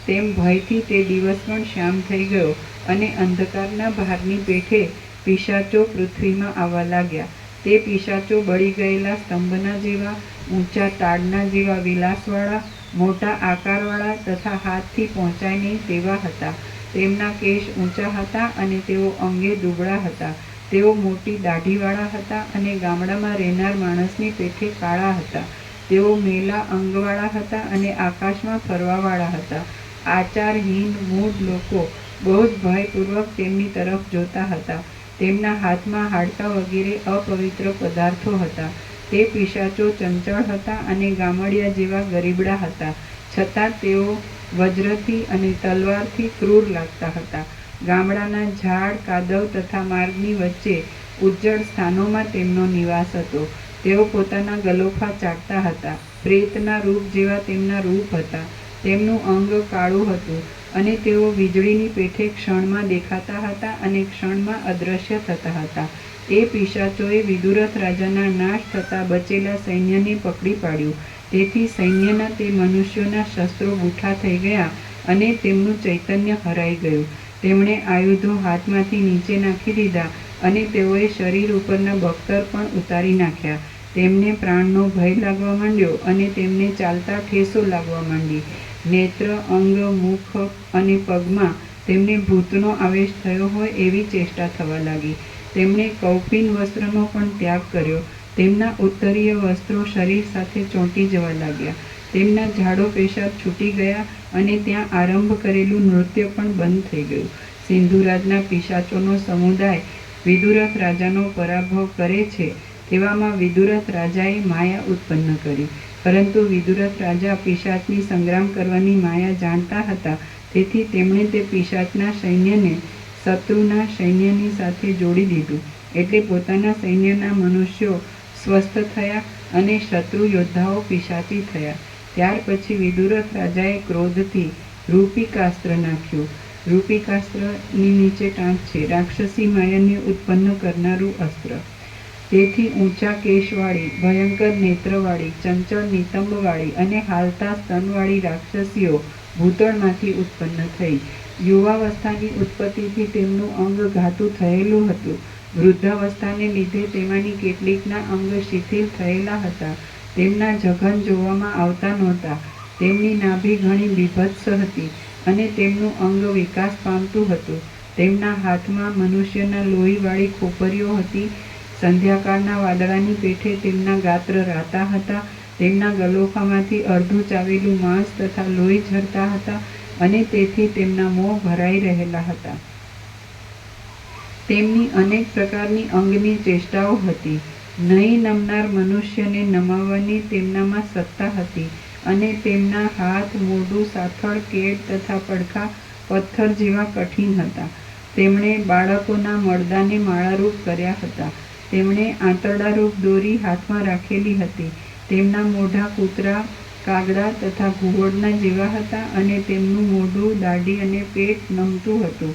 તેમ ભયથી તે દિવસ પણ શ્યામ થઈ ગયો અને અંધકારના ભારની પેઠે પિશાચો પૃથ્વીમાં આવવા લાગ્યા. તે પિશાચો બળી ગયેલા સ્તંભના જેવા, ઊંચા તાડના જેવા વિલાસવાળા, મોટા આકારવાળા તથા હાથથી પહોંચાય નહીં તેવા હતા. તેમના કેશ ઊંચા હતા અને તેઓ અંગે દુબળા હતા. તેઓ મોટી દાઢીવાળા હતા અને ગામડામાં રહેનાર માણસની પેઠે કાળા હતા. તેઓ મેલા અંગવાળા હતા અને આકાશમાં ફરવાવાળા હતા. આચારહીન મૂઢ લોકો બહુ જ ભયપૂર્વક તેમની તરફ જોતા હતા. તેમના હાથમાં હાડકાં વગેરે અપવિત્ર પદાર્થો હતા. તે પિશાચો ચંચળ હતા અને ગામડિયા જેવા ગરીબડા હતા, છતાં તેઓ વજ્રથી અને તલવારથી ક્રૂર લાગતા હતા. ગામડાના ઝાડ, કાદવ તથા માર્ગની વચ્ચે ઉજ્જડ સ્થાનોમાં તેમનો નિવાસ હતો. તેઓ પોતાના ગલોફા ચાટતા હતા. પ્રેતના રૂપ જેવા તેમના રૂપ હતા. તેમનું અંગ કાળું હતું અને તેઓ વીજળીની પેઠે ક્ષણમાં દેખાતા હતા અને ક્ષણમાં અદૃશ્ય થતા હતા. એ પિશાચોએ વિદુરથ રાજાના નાશ થતાં બચેલા સૈન્યને પકડી પાડ્યું. તેથી સૈન્યના તે મનુષ્યોના શસ્ત્રો બૂઠા થઈ ગયા અને તેમનું ચૈતન્ય હરાઈ ગયું. તેમણે આયુધો હાથમાંથી નીચે નાખી દીધા અને તેઓએ શરીર ઉપરના બખ્તર પણ ઉતારી નાખ્યા. તેમને પ્રાણનો ભય લાગવા માંડ્યો અને તેમને ચાલતા ઠેસો લાગવા માંડી. નેત્ર, અંગ, મુખ અને પગમાં તેમને ભૂતનો આવેશ થયો હોય એવી ચેષ્ટા થવા લાગી. તેમણે કૌપીન વસ્ત્રનો પણ ત્યાગ કર્યો. તેમના ઉત્તરીય વસ્ત્રો શરીર સાથે ચોંટી જવા લાગ્યા. તેમના ઝાડો પેશાબ છૂટી ગયા અને ત્યાં આરંભ કરેલું નૃત્ય પણ બંધ થઈ ગયું. સિંધુરાજના પિશાચોનો સમુદાય વિદુરથ રાજાનો પરાભવ કરે છે તેવામાં વિદુરથ રાજાએ માયા ઉત્પન્ન કરી. પરંતુ વિદુરથ રાજા પિશાચની સંગ્રામ કરવાની માયા જાણતા હતા. તેથી તેમણે તે પિશાચના સૈન્યને શત્રુના સૈન્યની સાથે જોડી દીધું. એટલે પોતાના સૈન્યના મનુષ્યો સ્વસ્થ થયા અને શત્રુ યોદ્ધાઓ પિશાચી થયા. ત્યાર પછી વિદુરથ રાજાએ ક્રોધથી રૂપિકાસ્ત્ર નાખ્યું. રૂપિકાસ્ત્રની નીચે ટાંક છે, રાક્ષસી માયાને ઉત્પન્ન કરનારું અસ્ત્ર. તેથી ઊંચા કેશવાળી, ભયંકર નેત્રવાળી, ચંચળ નિતંબવાળી અને હાલતા સ્તનવાળી રાક્ષસીઓ ભૂતળમાંથી ઉત્પન્ન થઈ. યુવાવસ્થાની ઉત્પત્તિથી તેમનું અંગ ઘાતું થયેલું હતું. વૃદ્ધાવસ્થાને લીધે તેમાંની કેટલીકના અંગ શિથિલ થયેલા હતા. તેમના જઘન જોવામાં આવતા નહોતા. તેમની નાભી ઘણી બીભત્સ હતી અને તેમનું અંગ વિકાસ પામતું હતું. તેમના હાથમાં મનુષ્યના લોહીવાળી ખોપરીઓ હતી. સંધ્યાકાળના વાદળાની પેઠે તેમના ગાત્ર રાતા હતા. તેમના ગલોફામાંથી અડધું ચાવેલું માંસ તથા લોહી ઝરતા હતા અને તેથી તેમના મોં ભરાઈ રહેલા હતા. તેમની અનેક પ્રકારની અંગની ચેષ્ટાઓ હતી. નહીં નમનાર મનુષ્યને નમાવવાની તેમનામાં સત્તા હતી અને તેમના હાથ, મોઢું, સાથળ, કેડ તથા પડખા પથ્થર જેવા કઠિન હતા. તેમણે બાળકોના મળદાને માળારૂપ કર્યા હતા. તેમણે આંતરડારૂપ દોરી હાથમાં રાખેલી હતી. તેમના મોઢા કૂતરા, કાગડા તથા ઘુવડના જેવા હતા અને તેમનું મોઢું, દાઢી અને પેટ નમતું હતું.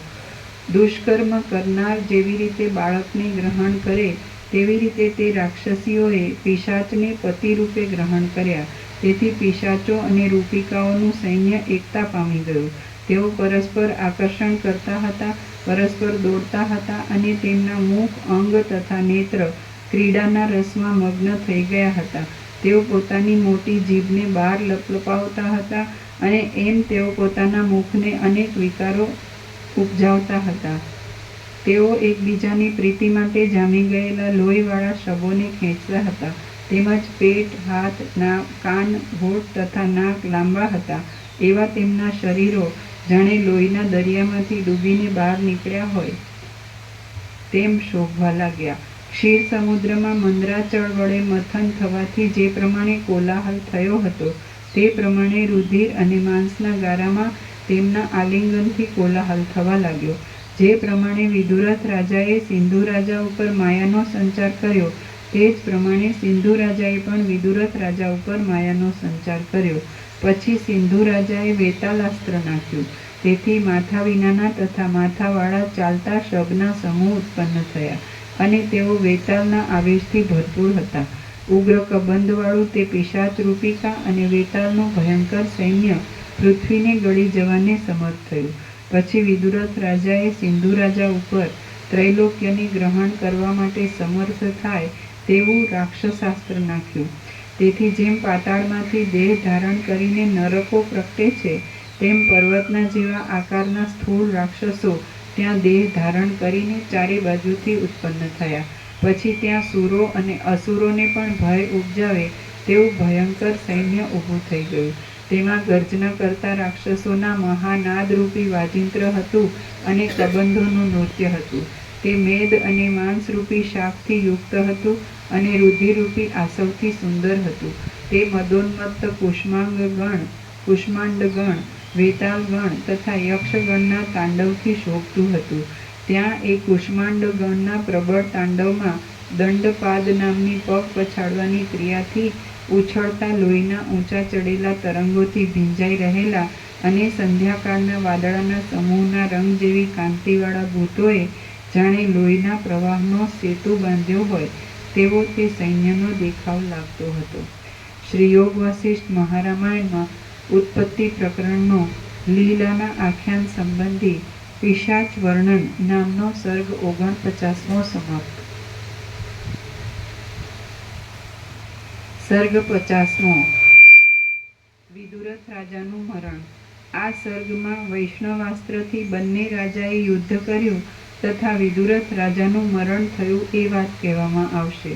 દુષ્કર્મ કરનાર જેવી રીતે બાળકને ગ્રહણ કરે તેવી રીતે તે રાક્ષસીઓએ પિશાચને પતિરૂપે ગ્રહણ કર્યા. તેથી પિશાચો અને રૂપિકાઓનું સૈન્ય એકતા પામી ગયું. તેઓ પરસ્પર આકર્ષણ કરતા હતા, પરસ્પર દોડતા હતા અને તેમના મુખ, અંગ તથા નેત્ર ક્રીડાના રસમાં મગ્ન થઈ ગયા હતા. તેઓ પોતાની મોટી જીભને બહાર લપલપાવતા હતા અને એમ તેઓ પોતાના મુખને અનેક વિકારો ઉપજાવતા હતા. તેઓ એકબીજાની પ્રીતિ માટે જામી ગયેલા લોહીવાળા શબોને ખેંચતા હતા. તેમજ પેટ, હાથ, કાન, હોઠ તથા નાક લાંબા હતા એવા તેમના શરીરો જાણે લોહીના દરિયામાંથી ડૂબીને બહાર નીકળ્યા હોય તેમ શોભવા લાગ્યા. ક્ષીર સમુદ્રમાં મંદરાચળ વડે મંથન થવાથી જે પ્રમાણે કોલાહલ થયો હતો તે પ્રમાણે રુધિર અને માંસના ગારામાં તેમના આલિંગનથી કોલાહલ થવા લાગ્યો. જે પ્રમાણે વિદુરથ રાજાએ સિંધુ રાજા ઉપર માયાનો સંચાર કર્યો તે જ પ્રમાણે સિંધુ રાજાએ પણ વિદુરથ રાજા ઉપર માયાનો સંચાર કર્યો. પછી સિંધુ રાજાએ વેતાલાસ્ત્ર નાખ્યું. તેથી માથા વિનાના તથા માથાવાળા ચાલતા શબના સમૂહ ઉત્પન્ન થયા અને તેઓ વેતાલના આવેશથી ભરપૂર હતા. ઉગ્ર કબંધવાળું તે પિશાચ રૂપિકા અને વેતાલનું ભયંકર સૈન્ય પૃથ્વીને ગળી જવાને સમર્થ થયું. પછી વિદુરથ રાજાએ સિંધુ રાજા ઉપર ત્રૈલોક્યને ગ્રહણ કરવા માટે સમર્થ થાય તેવું રાક્ષસાસ્ત્ર નાખ્યું. તેથી જેમ પાતાળમાંથી દેહ ધારણ કરીને નરકો પ્રગટે છે તેમ પર્વતના જેવા આકારના સ્થૂળ રાક્ષસો ત્યાં દેહ ધારણ કરીને ચારે બાજુથી ઉત્પન્ન થયા. પછી ત્યાં સુરો અને અસુરોને પણ ભય ઉપજાવે તેવું ભયંકર સૈન્ય ઊભું થઈ ગયું. તેમાં ગર્જના કરતા રાક્ષસોના મહાનાદરૂપી વાજિંત્ર હતું અને કબંધોનું નૃત્ય હતું. તે મેદ અને માંસરૂપી શાકથી યુક્ત હતું અને રુધિરરૂપી આસવથી સુંદર હતું. તે મદોન્મત્ત કુષ્માંડગણ, વેતાલગણ તથા યક્ષગણના તાંડવથી શોભતું હતું. ત્યાં એ કુષ્માંડગણના પ્રબળ તાંડવમાં દંડપાદ નામની પગ પછાડવાની ક્રિયાથી ઉછળતા લોહીના ઊંચા ચડેલા તરંગોથી ભીંજાઈ રહેલા અને સંધ્યાકાળના વાદળાના સમૂહના રંગ જેવી કાંતિવાળા ભૂતોએ જાણે લોહીના પ્રવાહનો સેતુ બાંધ્યો હોય તેવો તે સૈન્યનો દેખાવ લાગતો હતો. શ્રી યોગ વસિષ્ઠ મહારામાયણમાં ઉત્પત્તિ પ્રકરણનો લીલાના આખ્યાન સંબંધી પિશાચ વર્ણન નામનો સર્ગ 49મો સમાપ્ત. સર્ગ 50મો. વિદુરથ રાજાનું મરણ. આ સર્ગમાં વૈષ્ણવાસ્ત્રથી બંને રાજાએ યુદ્ધ કર્યું તથા વિદુરથ રાજાનું મરણ થયું એ વાત કહેવામાં આવશે.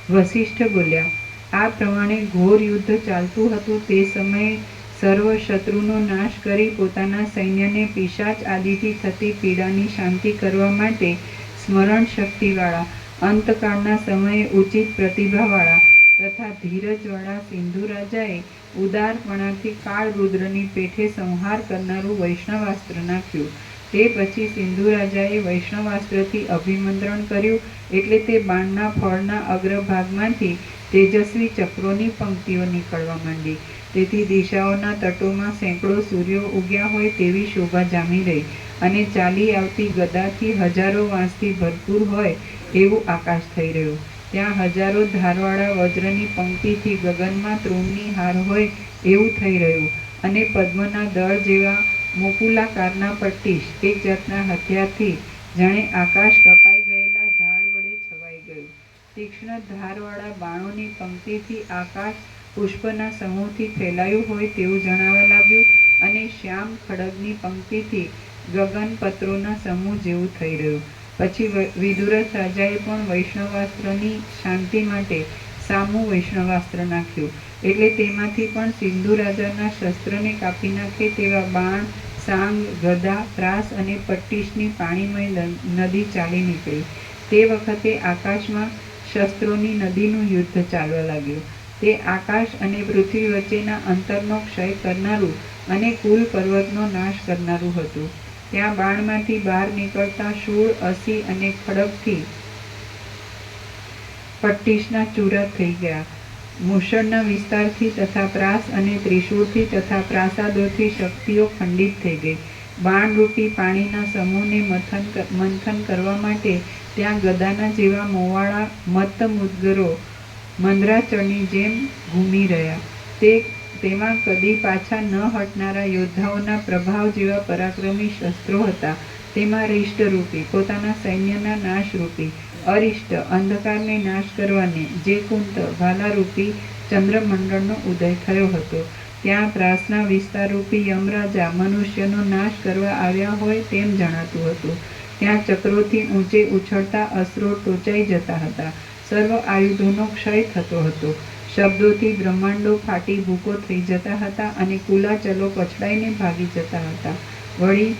વસિષ્ઠ બોલ્યા, આ પ્રમાણે ઘોર યુદ્ધ ચાલતું હતું તે સમયે સર્વ શત્રુનો નાશ કરી પોતાના સૈન્યને પિશાચ આદિથી થતી પીડાની શાંતિ કરવા માટે સ્મરણ શક્તિવાળા, અંતકાળના સમયે ઉચિત પ્રતિભાવાળા તથા ધીરજવાળા સિંધુ રાજાએ ઉદારપણાથી કાળરુદ્રની પેઠે સંહાર કરનારું વૈષ્ણવાસ્ત્ર નાખ્યું. તે પછી સિંધુ રાજાએ વૈષ્ણવાસ્ત્રથી અભિમંત્રણ કર્યું એટલે તે બાણના ફળના અગ્રભાગમાંથી તેજસ્વી ચક્રોની પંક્તિઓ નીકળવા માંડી. તેથી દિશાઓના તટોમાં સેંકડો સૂર્યો ઉગ્યા હોય તેવી શોભા જામી રહી અને ચાલી આવતી ગદાથી હજારો વાંસથી ભરપૂર હોય એવું આકાશ થઈ રહ્યું. ત્યાં હજારો ધારવાળા વજ્રની પંક્તિથી ગગનમાં તૃણની હાર હોય એવું થઈ રહ્યું અને પદ્મના દળ જેવા મુકુલાકારના પટ્ટીશ એક જાતના હથિયારથી જાણે આકાશ કપાઈ ગયેલા ઝાડ વડે છવાઈ ગયું. તીક્ષ્ણ ધારવાળા બાણોની પંક્તિથી આકાશ પુષ્પના સમૂહથી ફેલાયું હોય તેવું જણાવા લાગ્યું અને શ્યામ ખડગની પંક્તિથી ગગન પત્રોના સમૂહ જેવું થઈ રહ્યું. પછી વિદુરથ રાજાએ પણ વૈષ્ણવાસ્ત્રની શાંતિ માટે સામું વૈષ્ણવાસ્ત્ર નાખ્યું એટલે તેમાંથી પણ સિંધુ રાજાના શસ્ત્રને કાપી નાખે તેવા બાણ, સાંગ, ગદા, ત્રાસ અને પટ્ટીશની પાણીમય નદી ચાલી નીકળી. તે વખતે આકાશમાં શસ્ત્રોની નદીનું યુદ્ધ ચાલવા લાગ્યું. તે આકાશ અને પૃથ્વી વચ્ચેના અંતરનો ક્ષય કરનારું અને કુલ પર્વતનો નાશ કરનારું હતું. ત્યાં બાણમાંથી બહાર નીકળતા શૂળ, અસી અને ખડગથી પટ્ટીશના ચૂરા થઈ ગયા. મૂષણના વિસ્તારથી તથા પ્રાસ અને ત્રિશૂળથી તથા પ્રાસાદોથી શક્તિઓ ખંડિત થઈ ગઈ. બાણરૂપી પાણીના સમૂહને મંથન કરવા માટે ત્યાં ગદાના જેવા મોવાળા મત્ત મુદગરો મંદરાચળની જેમ ઘૂમી રહ્યા. તેમાં કદી પાછા ન હટનારા યોદ્ધાઓના પ્રભાવ જેવા પરાક્રમી શસ્ત્રો હતા. તેમાં રિષ્ટરૂપી પોતાના સૈન્યના નાશરૂપી, અરિષ્ટ અંધકારને નાશ કરવાને જે કુંત ભાલારૂપી ચંદ્રમંડળનો ઉદય થયો હતો. ત્યાં ત્રાસના વિસ્તારરૂપી યમરાજા મનુષ્યનો નાશ કરવા આવ્યા હોય તેમ જણાતું હતું. ત્યાં ચક્રોથી ઊંચે ઉછળતા અસ્ત્રો ટોચાઈ જતા હતા. સર્વ આયુધોનો ક્ષય થતો હતો. શબ્દોથી બ્રહ્માંડો ફાટી ભૂકો થઈ જતા હતા અને કુલાચલો પછડાઈને ભાગી જતા હતા. વળી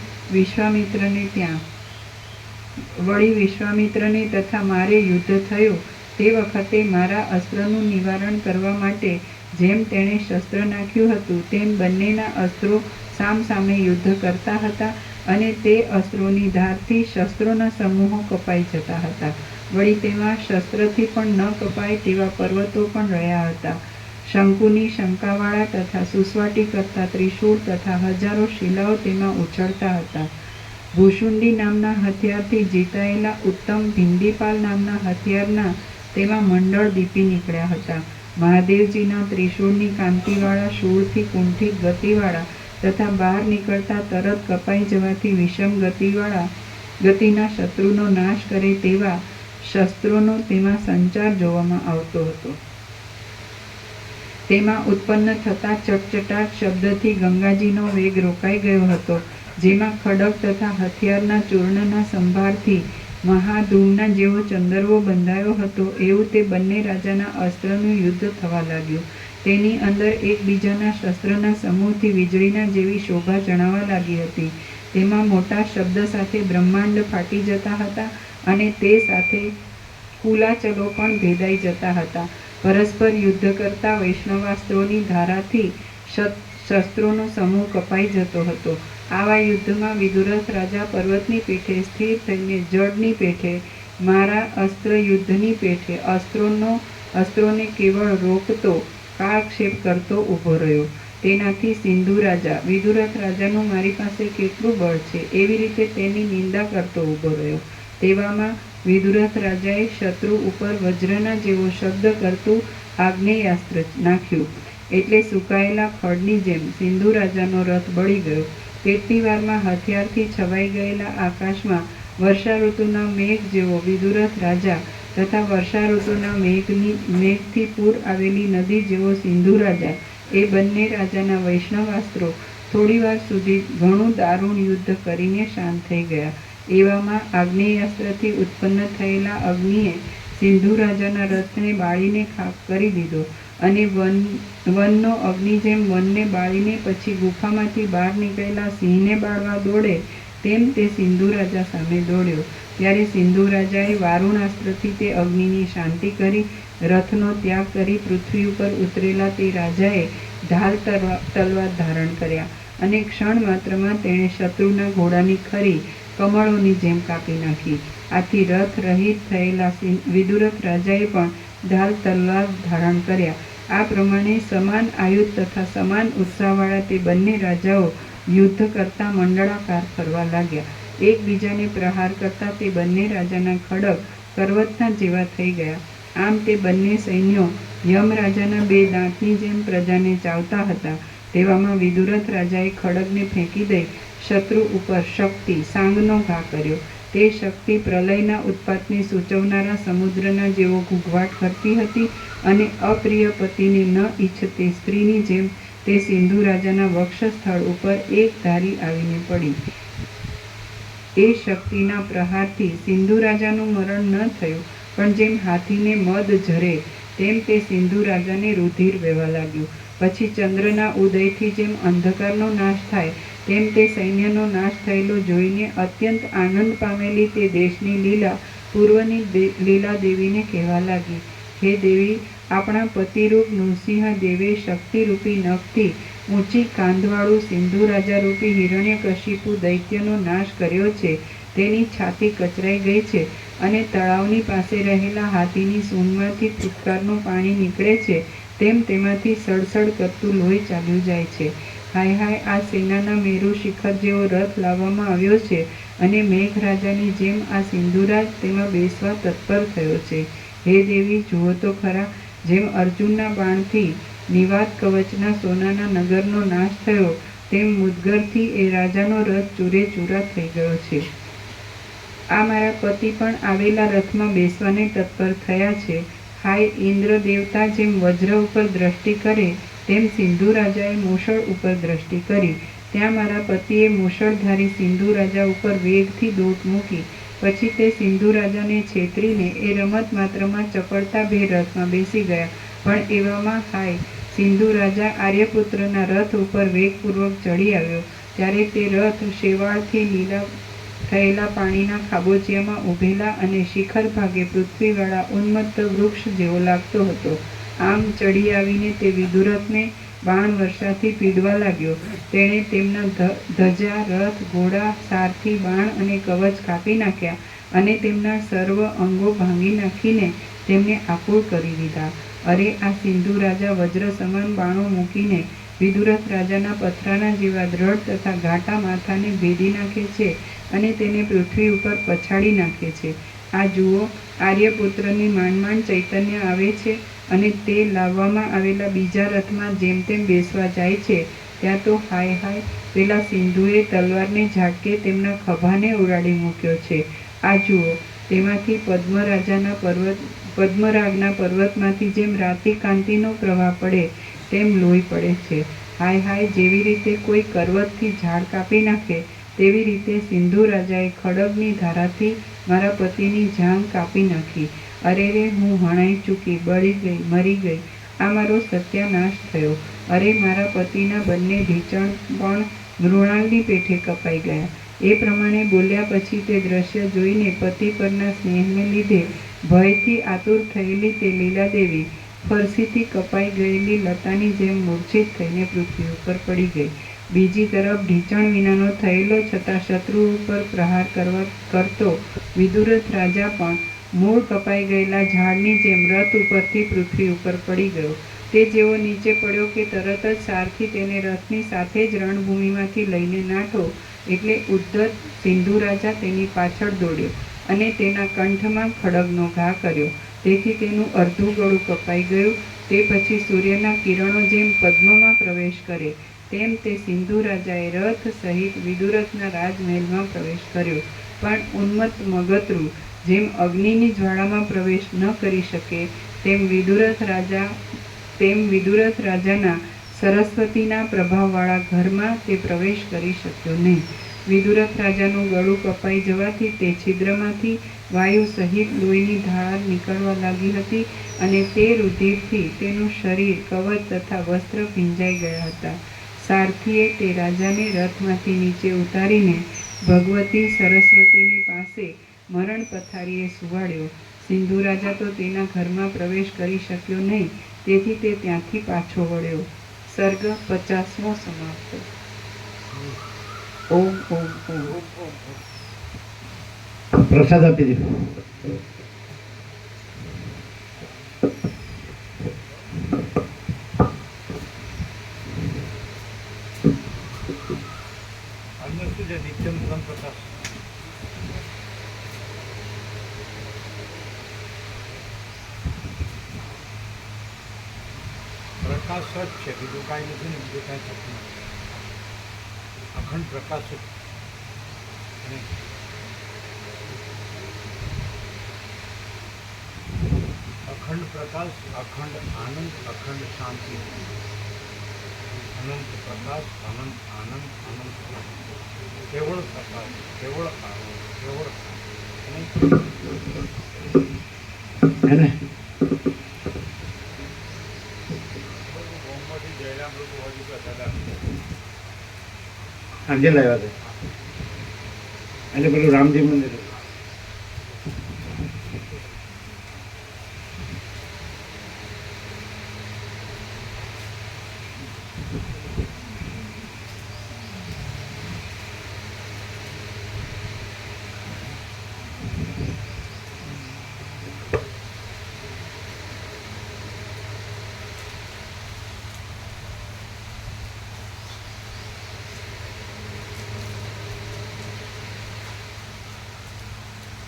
વિશ્વામિત્રને તથા મારે યુદ્ધ થયું તે વખતે મારા અસ્ત્રનું નિવારણ કરવા માટે જેમ તેણે શસ્ત્ર નાખ્યું હતું તેમ બંનેના અસ્ત્રો સામસામે યુદ્ધ કરતા હતા અને તે અસ્ત્રોની ધારથી શસ્ત્રોના સમૂહો કપાઈ જતા હતા. વળી તેમાં શસ્ત્રથી પણ ન કપાય તેવા પર્વતો પણ રહ્યા હતા. શંકુની શંકાવાળા તથા સુસવાટી કરતા ત્રિશૂળ તથા હજારો શિલાઓ તેમાં ઉછળતા હતા. ભૂષુંડી નામના હથિયારથી જીતાયેલા ઉત્તમ ભિંડીપાલ નામના હથિયારના તેમાં મંડળ દીપી નીકળ્યા હતા. મહાદેવજીના ત્રિશૂળની કાંતિવાળા શૂળથી કુંઠિત ગતિવાળા તથા બહાર નીકળતા તરત કપાઈ જવાથી વિષમ ગતિના શત્રુનો નાશ કરે તેવા શસ્ત્રોનો તેમાં સંચાર જોવામાં આવતો હતો. તેમાં ઉત્પન્ન થતા ચટચટાટ શબ્દથી ગંગાજીનો વેગ રોકાઈ ગયો હતો. જેમાં ખડગ તથા હથિયારના ચૂર્ણના સંભારથી મહાધૂમના જેવો ચંદરવો બંધાયો હતો એવું તે બંને રાજાના અસ્ત્રનું યુદ્ધ થવા લાગ્યું. તેની અંદર એકબીજાના શસ્ત્રના સમૂહથી વીજળીના જેવી શોભા જણાવા લાગી હતી. તેમાં મોટા શબ્દ સાથે બ્રહ્માંડ ફાટી જતા હતા અને તે સાથે કુલાચલો પણ ભેદાઈ જતા હતા. પરસ્પર યુદ્ધ કરતા વૈષ્ણવાસ્ત્રોની ધારાથી શસ્ત્રોનો સમૂહ કપાઈ જતો હતો. આવા યુદ્ધમાં વિદુરથ રાજા પર્વતની પીઠે સ્થિર થઈને જળની પીઠે, મારા અસ્ત્ર યુદ્ધની પીઠે અસ્ત્રોને કેવળ રોકતો, કાળક્ષેપ કરતો ઊભો રહ્યો. તેનાથી સિંધુ રાજા વિદુરથ રાજાનું મારી પાસે કેટલું બળ છે એવી રીતે તેની નિંદા કરતો ઊભો રહ્યો. તેવામાં વિદુરથ રાજાએ શત્રુ ઉપર વજ્રના જેવો શબ્દ કરતું આગ્નેયાસ્ત્ર નાખ્યું. એટલે સુકાયેલા ખડની જેમ સિંધુ રાજાનો રથ બળી ગયો. તેટલી વારમાં હથિયારથી છવાઈ ગયેલા આકાશમાં વર્ષા ઋતુના મેઘ જેવો વિદુરથ રાજા તથા વર્ષા ઋતુના મેઘથી પૂર આવેલી નદી જેવો સિંધુ રાજા એ બંને રાજાના વૈષ્ણવાસ્ત્રો થોડીવાર સુધી ઘણું દારૂણ યુદ્ધ કરીને શાંત થઈ ગયા. એવામાં આગ્નેયાસ્ત્રથી ઉત્પન્ન થયેલા અગ્નિએ સિંધુ રાજાના રથને બાળીને ખાક કરી દીધો અને વનનો અગ્નિ જેમ વનને બાળીને પછી ગુફામાંથી બહાર નીકળેલા સિંહને બાળવા દોડે તેમ તે સિંધુ રાજા સામે દોડ્યો. ત્યારે સિંધુ રાજાએ વારુણાસ્ત્રથી તે અગ્નિની શાંતિ કરી રથનો ત્યાગ કરી પૃથ્વી ઉપર ઉતરેલા તે રાજાએ ઢાલ તલવાર ધારણ કર્યા અને ક્ષણ માત્રમાં તેણે શત્રુના ઘોડાની ખરી કમળોની જેમ કાપી નાખી. આથી રથ રહિત થયેલા વિદુરથ રાજાએ પણ ઢાલ તલવાર ધારણ કર્યા. આ પ્રમાણે સમાન આયુધ તથા સમાન ઉત્સાહવાળા તે બંને રાજાઓ યુદ્ધ કરતા મંડળાકાર ફરવા લાગ્યા. એકબીજાને પ્રહાર કરતા તે બંને રાજાના ખડગ પર્વતના જેવા થઈ ગયા. આમ તે બંને સૈન્યો યમરાજાના બે દાંતની જેમ પ્રજાને ચાવતા હતા. તેવામાં વિદુરથ રાજાએ ખડગને ફેંકી દઈ શત્રુ ઉપર શક્તિ સાંગનો ઘા કર્યો. તે શક્તિ પ્રલયના ઉત્પાતને સૂચવનારા સમુદ્રના જેવો ઘૂઘવાટ કરતી હતી અને અપ્રિય પતિને ન ઈચ્છતી સ્ત્રીની જેમ તે સિંધુ રાજાના વક્ષસ્થળ ઉપર એક ધારી આવીને પડી. એ શક્તિના પ્રહારથી સિંધુ રાજાનું મરણ ન થયું, પણ જેમ હાથીને મદ ઝરે તેમ તે સિંધુ રાજાને રુધિર વહેવા લાગ્યું. પછી ચંદ્રના ઉદયથી જેમ અંધકારનો નાશ થાય તેમ તે સૈન્યનો નાશ થયેલો જોઈને અત્યંત આનંદ પામેલી તે દેશની લીલા પૂર્વની લીલા દેવીને કહેવા લાગી, હે દેવી, આપણા પતિરૂપ નૃસિંહ દેવે શક્તિરૂપી નખથી ઊંચી કાંધવાળું સિંધુ રાજારૂપી હિરણ્યકશિપુ દૈત્યનો નાશ કર્યો છે. તેની છાતી કચરાઈ ગઈ છે અને તળાવની પાસે રહેલા હાથીની સૂંઢમાંથી ફૂટકારનું પાણી નીકળે છે તેમ તેમાંથી સળસળ કરતું લોહી ચાલ્યું જાય છે. હાય હાય, આ સેનાના મેરુ શિખર જેવો રથ લાવવામાં આવ્યો છે અને મેઘરાજાની જેમ આ સિંધુરાજ તેમાં બેસવા તત્પર થયો છે. હે દેવી, જુઓ તો ખરા, જેમ અર્જુનના બાણથી નિવાત કવચના સોનાના નગરનો નાશ થયો તેમ મુદગરથી એ રાજાનો રથ ચૂરે ચૂરા થઈ ગયો છે. આ મારા પતિ પણ આવેલા રથમાં બેસવાને તત્પર થયા છે. હાય, ઇન્દ્ર દેવતા જેમ વજ્ર ઉપર દ્રષ્ટિ કરે તેમ સિંધુ રાજાએ મૂષળ ઉપર દ્રષ્ટિ કરી. ત્યાં મારા પતિએ મૂષળધારી સિંધુ રાજા ઉપર વેગથી દોટ મૂકી. પછી તે સિંધુ રાજાને છેતરીને એ રમત માત્રમાં ચપળતાભેર રથમાં બેસી ગયા. પણ એવામાં હાય, સિંધુ રાજા આર્યપુત્રના રથ ઉપર વેગપૂર્વક ચડી આવ્યો ત્યારે તે રથ શેવાળથી લીલા થયેલા પાણીના ખાબોચિયામાં ઊભેલા અને શિખર ભાગે પૃથ્વીવાળા ઉન્મત્ત વૃક્ષ જેવો લાગતો હતો. આમ ચડી આવીને તે વિદુરથને બાણ વર્ષાથી પીડવા લાગ્યો. તેણે તેમના ધજા, રથ, ઘોડા, સારથી, બાણ અને કવચ કાપી નાખ્યા અને તેમના સર્વ અંગો ભાંગી નાખીને તેમને આકુળ કરી દીધા. અરે, આ સિંધુ રાજા વજ્ર સમાન બાણો મૂકીને વિદુરથ રાજાના પથરાના જેવા દ્રઢ તથા ઘાટા માથાને ભેદી નાખે છે અને તેને પૃથ્વી ઉપર પછાડી નાખે છે. આ જુઓ, આર્યપુત્રની માંડ માંડ ચૈતન્ય આવે છે અને તે લાવવામાં આવેલા બીજા રથમાં જેમ તેમ બેસવા જાય છે ત્યાં તો હાય હાય, પેલા સિંધુએ તલવારને ઝાટકે તેમના ખભાને ઉડાડી મૂક્યો છે. આ જુઓ, તેમાંથી પદ્મરાગના પર્વતમાંથી જેમ રાતી કાંતિનો પ્રવાહ પડે તેમ લોહી પડે છે. હાય હાય, જેવી રીતે કોઈ કરવતથી ઝાડ કાપી નાખે તેવી રીતે સિંધુ રાજાએ ખડગની ધારાથી મારા પતિની જાંઘ કાપી નાખી. અરે રે, હું હણાઈ ચૂકી, બળી ગઈ, મરી ગઈ. આ મારો સત્યાનાશ થયો. અરે, મારા પતિના બંને ઢીંચણ પણ મૃણાલની પેઠે કપાઈ ગયા. એ પ્રમાણે બોલ્યા પછી તે દ્રશ્ય જોઈને પતિ પરના સ્નેહને લીધે ભયથી આતુર થયેલી તે લીલાદેવી ફરસીથી કપાઈ ગયેલી લતાની જેમ મૂર્છિત થઈને પૃથ્વી ઉપર પડી ગઈ. બીજી તરફ ઢીંચણ વિનાનો થયેલો છતાં શત્રુ ઉપર પ્રહાર કરતો વિદુરથ રાજા પણ મૂળ કપાઈ ગયેલા ઝાડની જેમ રથ ઉપરથી પૃથ્વી ઉપર પડી ગયો. તે જેવો નીચે પડ્યો કે તરત જ સારથી તેને રથની સાથે જ રણભૂમિમાંથી લઈને નાઠો એટલે ઉદ્ધત સિંધુ રાજા તેની પાછળ દોડ્યો અને તેના કંઠમાં ખડગનો ઘા કર્યો. તેથી તેનું અડધું ગળું કપાઈ ગયું. તે પછી સૂર્યના કિરણો જેમ પદ્મમાં પ્રવેશ કરે તેમ તે સિંધુ રાજાએ રથ સહિત વિદુરથના રાજમહેલમાં પ્રવેશ કર્યો. પણ ઉન્મત્ત મગતરું જેમ અગ્નિની જ્વાળામાં પ્રવેશ ન કરી શકે તેમ વિદુરથ રાજાના સરસ્વતીના પ્રભાવવાળા ઘરમાં તે પ્રવેશ કરી શક્યો નહીં. વિદુરથ રાજાનું ગળું કપાઈ જવાથી તે છિદ્રમાંથી વાયુ સહિત લોહીની ધાર નીકળવા લાગી હતી અને તે રુધિરથી તેનું શરીર, કવચ તથા વસ્ત્ર ભીંજાઈ ગયા હતા. સારથીએ તે રાજાને રથમાંથી નીચે ઉતારીને ભગવતી સરસ્વતીની પાસે મરણ પથારીએ સુવાડ્યો. સિંધુ રાજા તો તેના ઘરમાં પ્રવેશ કરી શક્યો નહીં, તેથી તે ત્યાંથી પાછો વળ્યો. સર્ગ 50મો સમાપ્ત. ઓમ ઓમ ઓમ. પ્રસાદ આપી દીધો. પ્રકાશ જ છે, બીજું કાંઈ નથી ને બીજું કાંઈ થતું નથી. અખંડ પ્રકાશ જ. અને અખંડ પ્રકાશ, અખંડ આનંદ, અખંડ શાંતિ, અનંત પ્રકાશ, અનંત આનંદ, અનંત કેવળ પ્રકાશ, કેવળ આનંદ, કેવળ એને ઓમમાંથી જયરામ લોકો હજુ તો દાદા સાંજે લાવ્યા હતા એટલે પેલું રામજી મંદિર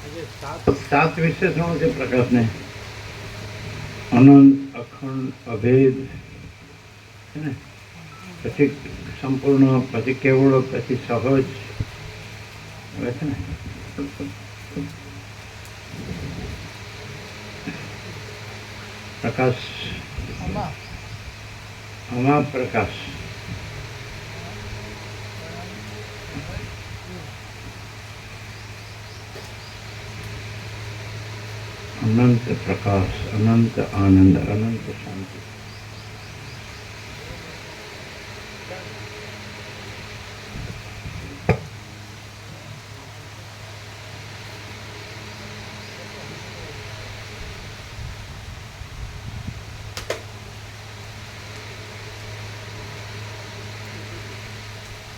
આજે 7 વિશેષણો છે પ્રકાશને. અનંત, અખંડ, અભેદ છે ને, પછી સંપૂર્ણ, પછી કેવળ, પછી સહજ હવે છે ને. પ્રકાશ અમા પ્રકાશ અનંત પ્રકાશ, અનંત આનંદ, અનંત શાંતિ.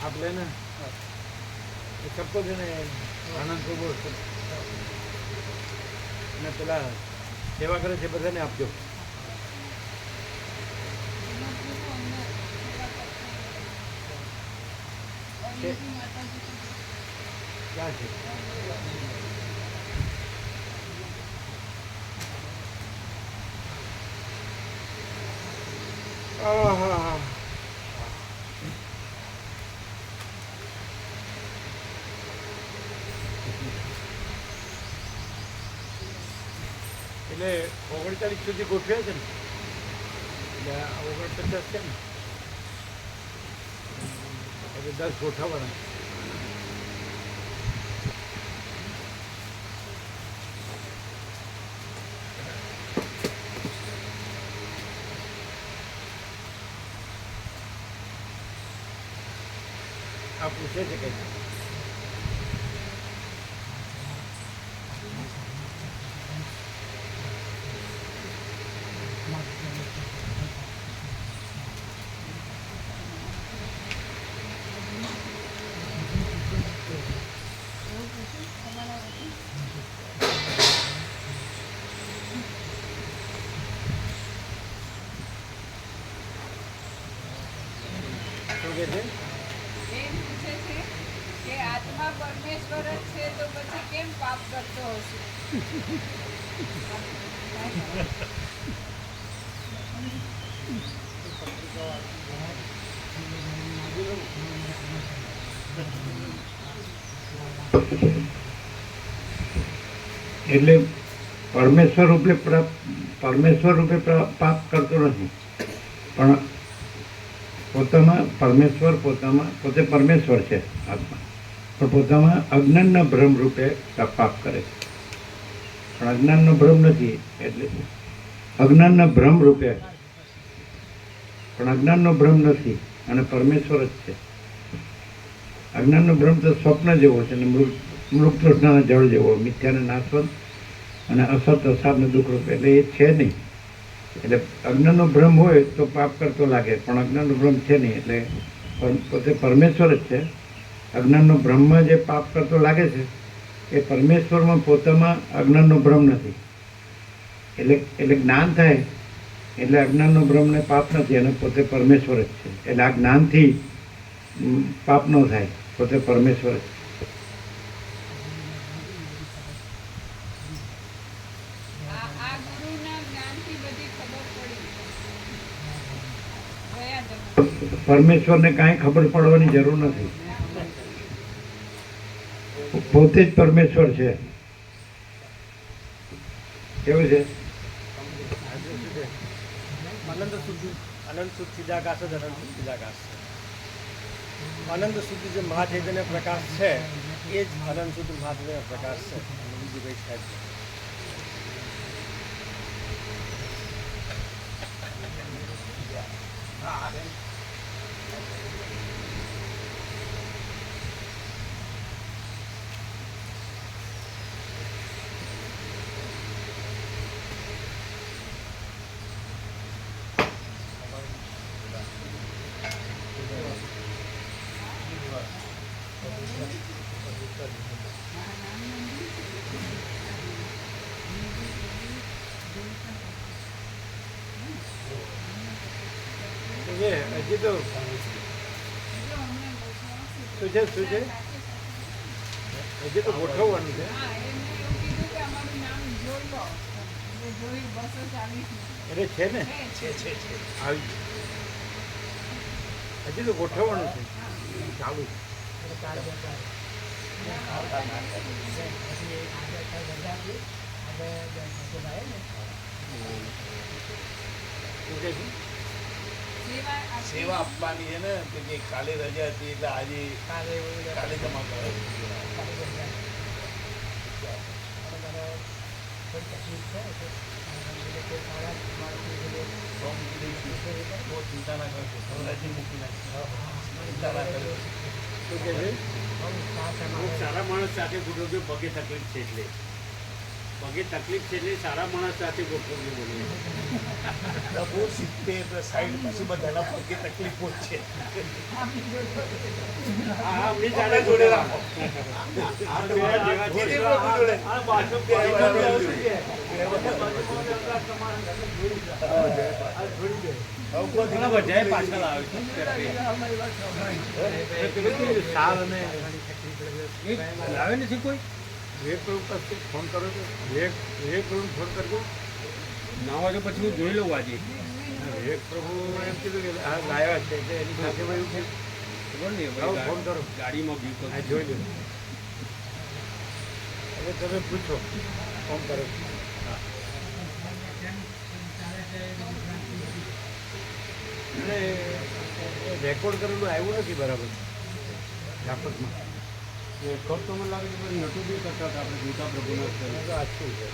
આપણે ને એ કરતો છે ને આનંદ પ્રભુ અને પેલા સેવા કરે છે બધાને આપજો. ક્યાં છે? આહા. એટલે 39 સુધી ગોઠવ્યા છે ને, એટલે 49 છે ને, એટલે 10 ગોઠવવાના. આ પૂછે છે કંઈક. શું કહે છે? એમ પૂછે છે કે આત્મા પરમેશ્વર જ છે તો પછી કેમ પાપ કરતો હશે? એટલે પરમેશ્વર રૂપે પાપ કરતો નથી, પણ પોતે પરમેશ્વર છે આત્મા, પણ પોતામાં અજ્ઞાનના ભ્રમ રૂપે પાપ કરે છે. પણ અજ્ઞાનનો ભ્રમ નથી, એટલે અજ્ઞાનના ભ્રમ રૂપે, પણ અજ્ઞાનનો ભ્રમ નથી અને પરમેશ્વર જ છે. અજ્ઞાનનો ભ્રમ તો સ્વપ્ન જેવો છે, અને મૃગ તૃષ્ણાના જળ જેવો, મિથ્યાને નાશવંત અને અસત અસાધને દુઃખ રૂપે, એટલે એ છે નહીં. એટલે અજ્ઞાનનો ભ્રમ હોય તો પાપ કરતો લાગે, પણ અજ્ઞાનનો ભ્રમ છે નહીં, એટલે પોતે પરમેશ્વર જ છે. અજ્ઞાનનો ભ્રમમાં જે પાપ કરતો લાગે છે એ પરમેશ્વરમાં પોતામાં અજ્ઞાનનો ભ્રમ નથી. એટલે જ્ઞાન થાય એટલે અજ્ઞાનનો ભ્રમને પાપ નથી, અને પોતે પરમેશ્વર જ છે. એટલે આ જ્ઞાનથી પાપ ન થાય, પોતે પરમેશ્વર જ છે. આ ગુરુના જ્ઞાનથી બધી ખબર પડી ગયા જન્મ. પરમેશ્વરને કાંઈ ખબર પડવાની જરૂર નથી, પોતે જ પરમેશ્વર છે. કેવું છે? અનંત સુધી અનંત શુદ્ધ ચિદાકાશ જ અનંત શુદ્ધ ચિદાકાશ છે. અનંત શુદ્ધ જે મહાચૈતન્ય પ્રકાશ છે એ જ અનંત શુદ્ધ મહાચૈતન્ય પ્રકાશ છે, બીજું કંઈ છે જ નહીં. હજી તો શું છે હજી તો ગોઠવવાનું છે. હા, એમને એવું કીધું કે અમારું નામ જોઈ લો. એટલે જોયું 240 એટલે છે ને છે. આવી હજી તો ગોઠવવાનું છે ચાલુ. સેવા આપવાની છે ને કે કાલે રજા હતી એટલે આજે કાલે જમા કરે. બહુ ચિંતા ના કરશો, રજા મૂકી નાખશો. ચિંતા ના કરશો. શું કહે છે? સારા માણસ સાથે ગોઠવજો. પગે તકલીફ છે એટલે સારા માણસ સાથે ગોઠવજો બોલીએ. બહુ 70 60 પછી બધાના પગે તકલીફો જ છે. હા, અમને ચાલે જોડે રાખો. બધાએ પાછળ આવે છે. સાલ અને લાવે નથી કોઈ. વિવેક પ્રભુ પાસે ફોન કરો છો. વિવેક પ્રભુ ફોન કરજો. ના હોય તો પછી હું જોઈ લઉં આજે. વિવેક પ્રભુ એમ કીધું કે આ લાવ્યા છે એટલે એની સાથે એવું છે. ખબર નહીં હવે લાવો, ફોન કરો. ગાડીમાં ગયું તો આ જોઈ લો. હવે તમે પૂછો ફોન કરો. અને રેકોર્ડ કરેલું આવ્યું નથી બરાબર વ્યાપકમાં. તો મને લાગે છે નટું બી કરતા હતા આપણે ગીતા પ્રભુના તો આછું છે.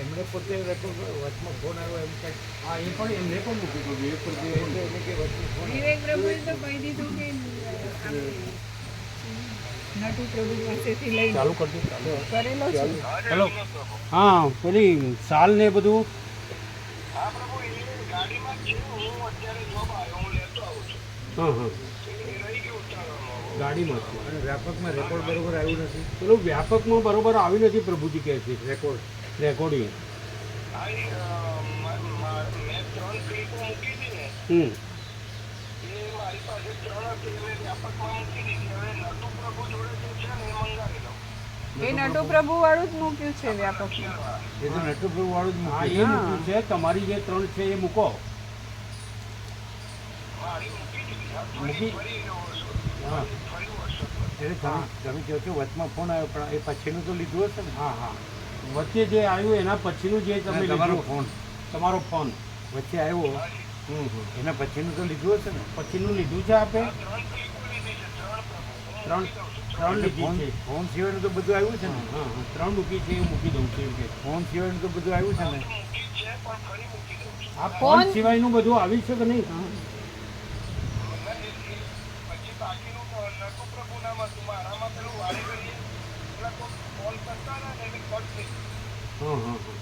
એમણે પોતે રેકોર્ડ વચમાં ફોન આવ્યો એમ કંઈક. હા, એ પણ એમને પણ મૂક્યું હતું વિવેક પ્રભુ એટલે એને કે વચમાં ફોન વિવેક પ્રભુએ તો કહી દીધું કે નટુ પ્રભુ પાસેથી લઈ ચાલુ કરજો. કરેલો છે. હેલો. હા, પેલી સાલ ને બધું. હા હા, ગાડીમાં છે. અને વ્યાપકમાં રેકોર્ડ બરોબર આવ્યું નથી. પેલું વ્યાપકમાં બરોબર આવ્યું નથી પ્રભુજી કહે છે રેકોર્ડ રેકોર્ડિંગ. એ નટુ પ્રભુ વાળું જ મૂક્યું છે વ્યાપકમાં. એ તો નટુપ્રભુ વાળું જ હા, મૂક્યું. એ મૂક્યું છે. તમારી જે 3 છે એ મૂકો. મૂકી. હા એટલે તમે કહો છો વચમાં ફોન આવ્યો પણ એ પછીનું તો લીધું હશે ને. હા હા, વચ્ચે જે આવ્યું એના પછીનું જે તમે તમારો લીધું, ફોન તમારો ફોન વચ્ચે આવ્યો એના પછીનું તો લીધું હશે ને. પછીનું લીધું છે આપે. 3 લીધી ફોન છે. ફોન સિવાયનું તો બધું આવ્યું છે ને. હા હા, 3 મૂકી છે એ મૂકી દઉં છું એમ કે. ફોન સિવાયનું તો બધું આવ્યું છે ને. આ ફોન સિવાયનું બધું આવ્યું છે કે નહીં? હા. હા હા હા,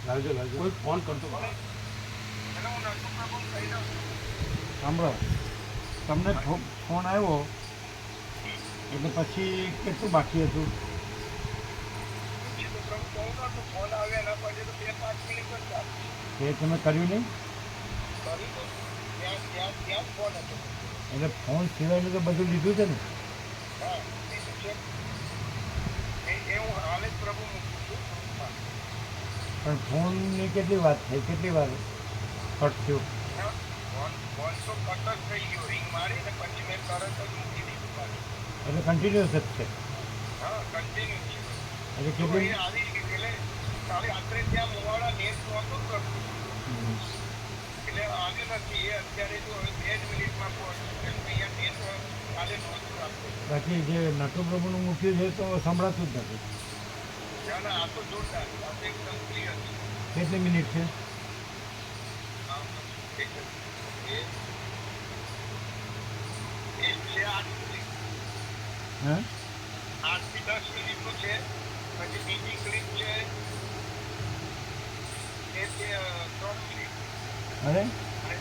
લાવજો લાવજો. કોઈ ફોન કરતો. સાંભળો તમને ફોન આવ્યો એટલે પછી કેટલું બાકી હતું? એ તમે કર્યું નહીં? એટલે ફોન સિવાયનું તો બધું લીધું છે ને. પણ ફોનની કેટલી વાત થઈ, કેટલી વાર કટ થયું? એટલે કન્ટિન્યુઅસ જ છે. એટલે કેટલી બાકી જે નટુ પ્રભુનું મૂક્યું છે તો સંભળાતું જ નથી. કેટલી મિનિટ છે? હા 8 થી 10 મિનિટનું છે. પછી બીજી ક્લિપ છે એ છે 3 મિનિટ. અરે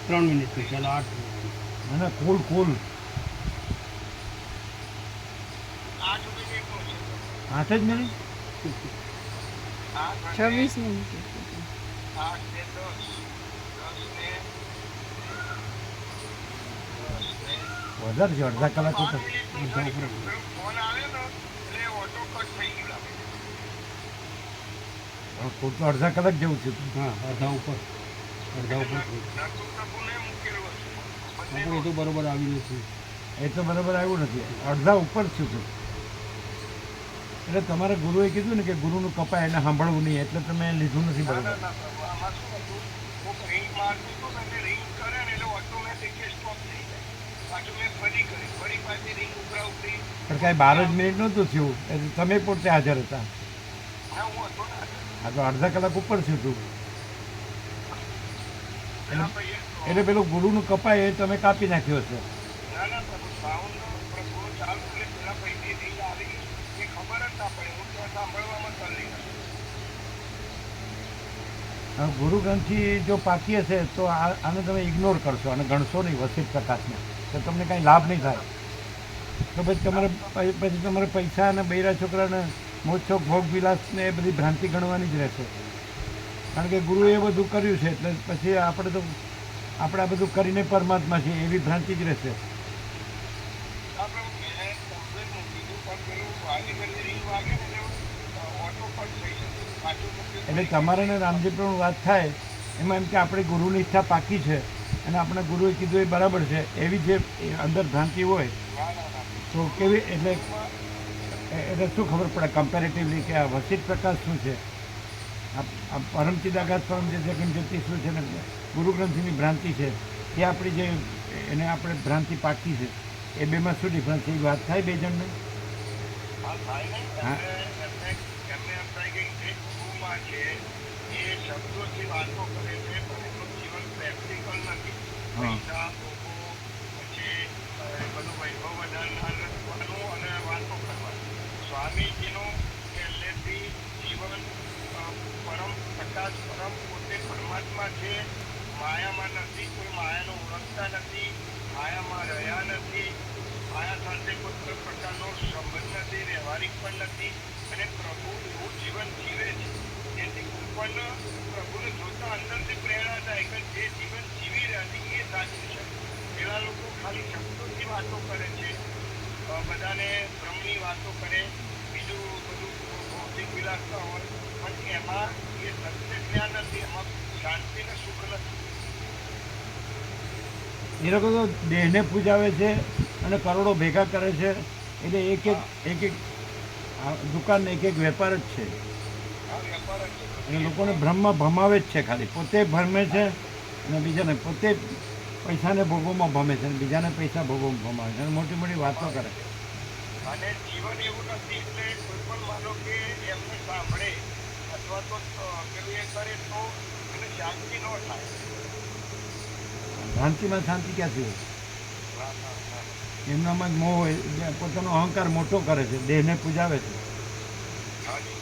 3 મિનિટથી ચાલો 8 મિનિટ. ના કુલ 8 મિનિટનું છે. 8 જ મિનિટ. 8 અને 26 મિનિટ 8 ને 10, 10 ને 10 ને વધારે છે, અડધા કલાક ઉપર. 5 મિનિટનું થાય. ફોન આવે ને એટલે ઓટો કટ થઈ ગયું લાગે. કુલ તો અડધા કલાક જેવું છે. હા અડધા ઉપર થયું. પ્રભુને મૂકેલું હતું. આપણે એ તો બરોબર આવી નથી. એ તો બરાબર આવ્યું નથી, અડધા ઉપર થયું હતું. એટલે તમારા ગુરુએ કીધું ને કે ગુરુનું કપાય એને સાંભળવું નહીં, એટલે તમે લીધું નથી ના બરાબર. ના પ્રભુ, આમાં શું હતું, કોક રિંગ મારતું હતું ને એટલે રિંગ કરે ને એટલે ઓટોમેટિક સ્ટોપ થઈ જાય. પાછું મેં ફરી પાછી રિંગ ઉપડી. પણ કાંઈ 12 જ મિનિટ નહોતું થયું, એટલે તમે પોતે હાજર હતા. ના હું હતો ને આ તો અડધા કલાક ઉપર થયું હતું. પેલા ભાઈએ એટલે પેલું ગુરુનું કપાય એ તમે કાપી નાખ્યો છે. ના ના પ્રભુ, સાઉન્ડ પ્રભુનું ચાલુ એટલે પેલા ભાઈની રિંગ આવી ગઈ એ ખબર જ ના પડે. હું ત્યાં સાંભળવામાં ચાલી ગયો. હવે ગુરુ ગ્રંથિ જો પાકી હશે તો આને તમે ઇગ્નોર કરશો અને ગણશો નહીં વસિષ્ઠ પ્રકાશને, તો તમને કાંઈ લાભ નહીં થાય. તો પછી તમારે પૈસા અને બૈરા છોકરાને મોજશોખ ભોગ વિલાસને એ બધી ભ્રાંતિ ગણવાની જ રહેશે. કારણ કે ગુરુએ એ બધું કર્યું છે એટલે પછી આપણે આ બધું કરીને પરમાત્મા છીએ એવી ભ્રાંતિ જ રહેશે. હા પ્રભુ, મેં કમ્પ્લેટ મૂકી દીધું પણ પેલું વાલી રિંગ વાગે ને એટલે ઓટો કટ થઈ જતું. પાછું મૂક્યું એટલે તમારે ને રામજી પ્રભુ વાત થાય એમાં એમ કે આપણી ગુરુની ઈચ્છા પાકી છે અને આપણે ગુરુએ કીધું એ બરાબર છે એવી જે અંદર ભ્રાંતિ હોય ના ના ના તો કેવી એટલે શું ખબર પડે કમ્પેરેટિવલી કે આ વસિષ્ઠ પ્રકાશ શું છે, આ પરમ ચિદાકાશ પરમ જે જગન જ્યોતિ શું છે ને ગુરુ ગ્રંથિની ભ્રાંતિ છે એ આપણી જે એને આપણે ભ્રાંતિ પાકી છે એ બેમાં શું ડિફરન્સ છે એ વાત થાય બે જણને. હા થાય ને. હા. એમને એમ થાય કે જે ગુરુમાં છે એ શબ્દોથી વાતો કરે છે પણ એનું જીવન પ્રેક્ટિકલ નથી. હા. પૈસા ભોગો પછી બધું વૈભવ વધારવાનું અને વાતો કરવાની. સ્વામીજીનું પહેલેથી જીવન પરમ પ્રકાશ પરમ પોતે પરમાત્મા છે. માયામાં નથી, કોઈ માયાનો ઓળખતા નથી, માયામાં રહ્યા નથી, માયા સાથે કોઈ પ્રકારનો સંબંધ નથી, વ્યવહારિક પણ નથી અને પ્રભુ એવું જીવન જીવે છે. જેથી કોઈ પણ પ્રભુને જોતા અંદરથી પ્રેરણા થાય કે જે જીવન જીવી રહ્યા છે એ સાચું છે. પેલા લોકો ખાલી શબ્દોથી વાતો કરે છે, બધાને બ્રહ્મની વાતો કરે, બીજું બધું ભૌતિક વિલાસતા હોય પણ એમાં એ સત્ય જ્ઞાન નથી, એમાં શાંતિ ને સુખ નથી. એ લોકો તો દેહને પૂજાવે છે અને કરોડો ભેગા કરે છે એટલે એક દુકાન એક વેપાર જ છે. આ વેપાર જ છે. અને લોકોને ભ્રમમાં ભમાવે જ છે, ખાલી પોતે ભરમે છે અને બીજાને પોતે પૈસાને ભોગવમાં ભમે છે અને બીજાને પૈસા ભોગવમાં ભમાવે છે અને મોટી મોટી વાતો કરે. અને જીવન એવું નથી એટલે કોઈ પણ માનો કે એમને સાંભળે અથવા તો પેલું એ કરે તો એને શાંતિ ન થાય. ભ્રાંતિમાં શાંતિ ક્યાંથી હોય? હા, હા, હા. એમનામાં જ મોહ હોય, જે પોતાનો અહંકાર મોટો કરે છે, દેહને પૂજાવે છે. હાજી.